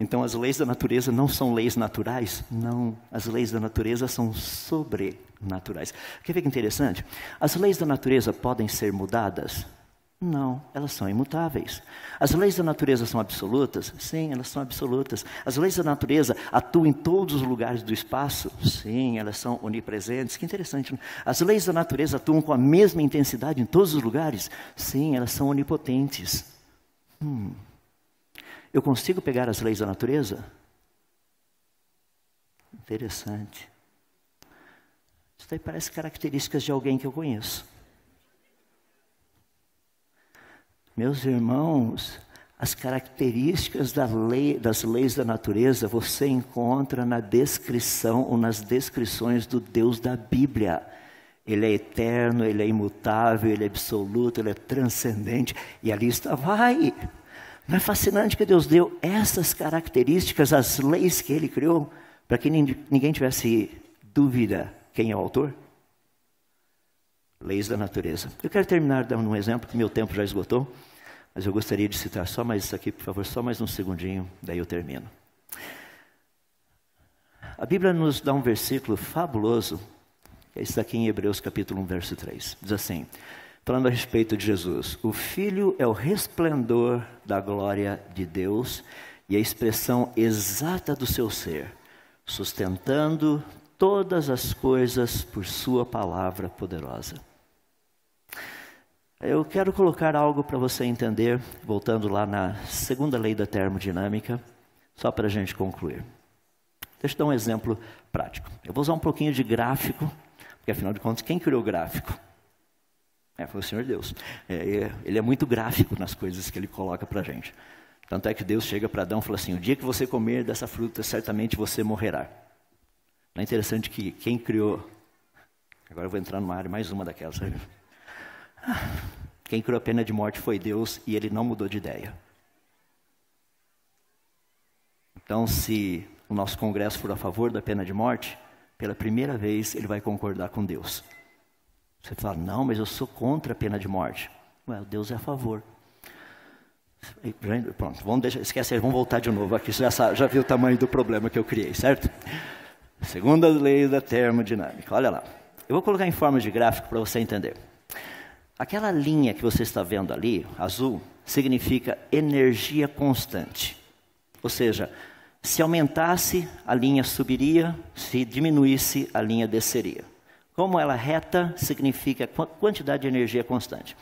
Então as leis da natureza não são leis naturais? Não, as leis da natureza são sobrenaturais. Quer ver que interessante? As leis da natureza podem ser mudadas? Não, elas são imutáveis. As leis da natureza são absolutas? Sim, elas são absolutas. As leis da natureza atuam em todos os lugares do espaço? Sim, elas são onipresentes. Que interessante, né? As leis da natureza atuam com a mesma intensidade em todos os lugares? Sim, elas são onipotentes. Eu consigo pegar as leis da natureza? Interessante. Isso daí parece características de alguém que eu conheço. Meus irmãos, as características das leis da natureza você encontra na descrição ou nas descrições do Deus da Bíblia. Ele é eterno, ele é imutável, ele é absoluto, ele é transcendente. E a lista vai. Não é fascinante que Deus deu essas características, as leis que Ele criou, para que ninguém tivesse dúvida quem é o autor? Leis da natureza. Eu quero terminar dando um exemplo, que meu tempo já esgotou, mas eu gostaria de citar só mais isso aqui, por favor, só mais um segundinho, daí eu termino. A Bíblia nos dá um versículo fabuloso, que é esse aqui em Hebreus capítulo 1, verso 3. Diz assim, falando a respeito de Jesus: o Filho é o resplendor da glória de Deus e a expressão exata do seu ser, sustentando todas as coisas por sua palavra poderosa. Eu quero colocar algo para você entender, voltando lá na segunda lei da termodinâmica, só para a gente concluir. Deixa eu dar um exemplo prático. Eu vou usar um pouquinho de gráfico, porque afinal de contas, quem criou o gráfico? Foi o Senhor Deus. Ele é muito gráfico nas coisas que Ele coloca para a gente. Tanto é que Deus chega para Adão e fala assim: o dia que você comer dessa fruta, certamente você morrerá. Não é interessante que quem criou... Agora eu vou entrar numa área, mais uma daquelas. Quem criou a pena de morte foi Deus e Ele não mudou de ideia. Então, se o nosso Congresso for a favor da pena de morte, pela primeira vez Ele vai concordar com Deus. Você fala, não, mas eu sou contra a pena de morte. Ué, Deus é a favor. Pronto, esquece aí, vamos voltar de novo aqui. Você já viu o tamanho do problema que eu criei, certo? Segunda lei da termodinâmica, olha lá. Eu vou colocar em forma de gráfico para você entender. Aquela linha que você está vendo ali, azul, significa energia constante. Ou seja, se aumentasse, a linha subiria, se diminuísse, a linha desceria. Como ela é reta, significa quantidade de energia constante.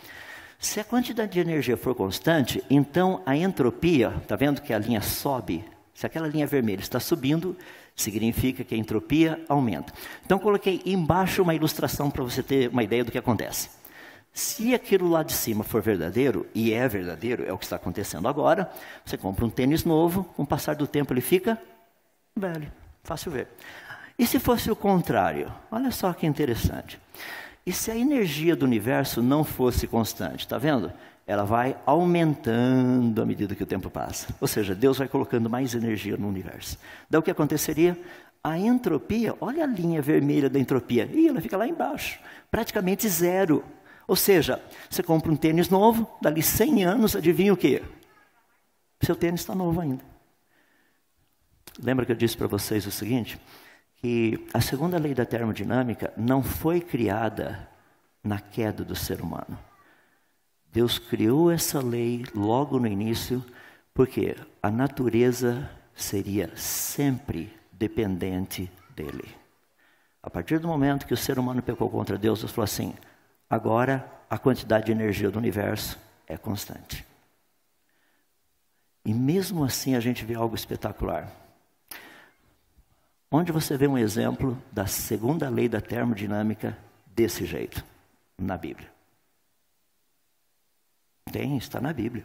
Se a quantidade de energia for constante, então a entropia, está vendo que a linha sobe? Se aquela linha vermelha está subindo, significa que a entropia aumenta. Então coloquei embaixo uma ilustração para você ter uma ideia do que acontece. Se aquilo lá de cima for verdadeiro, e é verdadeiro, é o que está acontecendo agora, você compra um tênis novo, com o passar do tempo ele fica velho, fácil ver. E se fosse o contrário? Olha só que interessante. E se a energia do universo não fosse constante? Está vendo? Ela vai aumentando à medida que o tempo passa. Ou seja, Deus vai colocando mais energia no universo. Daí o que aconteceria? A entropia, olha a linha vermelha da entropia. Ih, ela fica lá embaixo. Praticamente zero. Ou seja, você compra um tênis novo, dali 100 anos, adivinha o quê? Seu tênis está novo ainda. Lembra que eu disse para vocês o seguinte? Que a segunda lei da termodinâmica não foi criada na queda do ser humano. Deus criou essa lei logo no início, porque a natureza seria sempre dependente dele. A partir do momento que o ser humano pecou contra Deus, Deus falou assim: agora a quantidade de energia do universo é constante. E mesmo assim a gente vê algo espetacular. Onde você vê um exemplo da segunda lei da termodinâmica desse jeito? Na Bíblia. Tem, está na Bíblia.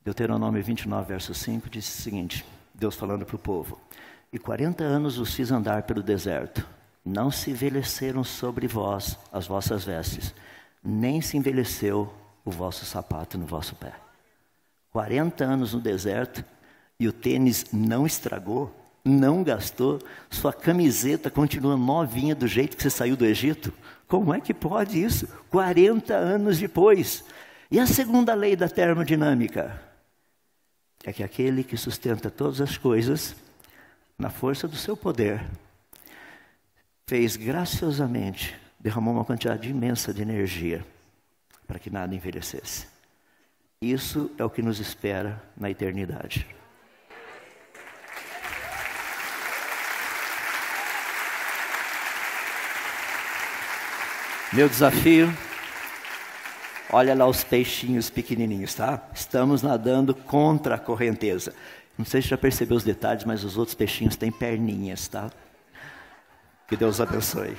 Deuteronômio 29, verso 5, diz o seguinte, Deus falando para o povo: e 40 anos os fiz andar pelo deserto, não se envelheceram sobre vós as vossas vestes, nem se envelheceu o vosso sapato no vosso pé. 40 anos no deserto, e o tênis não estragou, não gastou, sua camiseta continua novinha do jeito que você saiu do Egito. Como é que pode isso? 40 anos depois. E a segunda lei da termodinâmica? é que aquele que sustenta todas as coisas, na força do seu poder, fez graciosamente, derramou uma quantidade imensa de energia para que nada envelhecesse. Isso é o que nos espera na eternidade. Meu desafio, olha lá os peixinhos pequenininhos, tá? Estamos nadando contra a correnteza. Não sei se já percebeu os detalhes, mas os outros peixinhos têm perninhas, tá? Que Deus abençoe.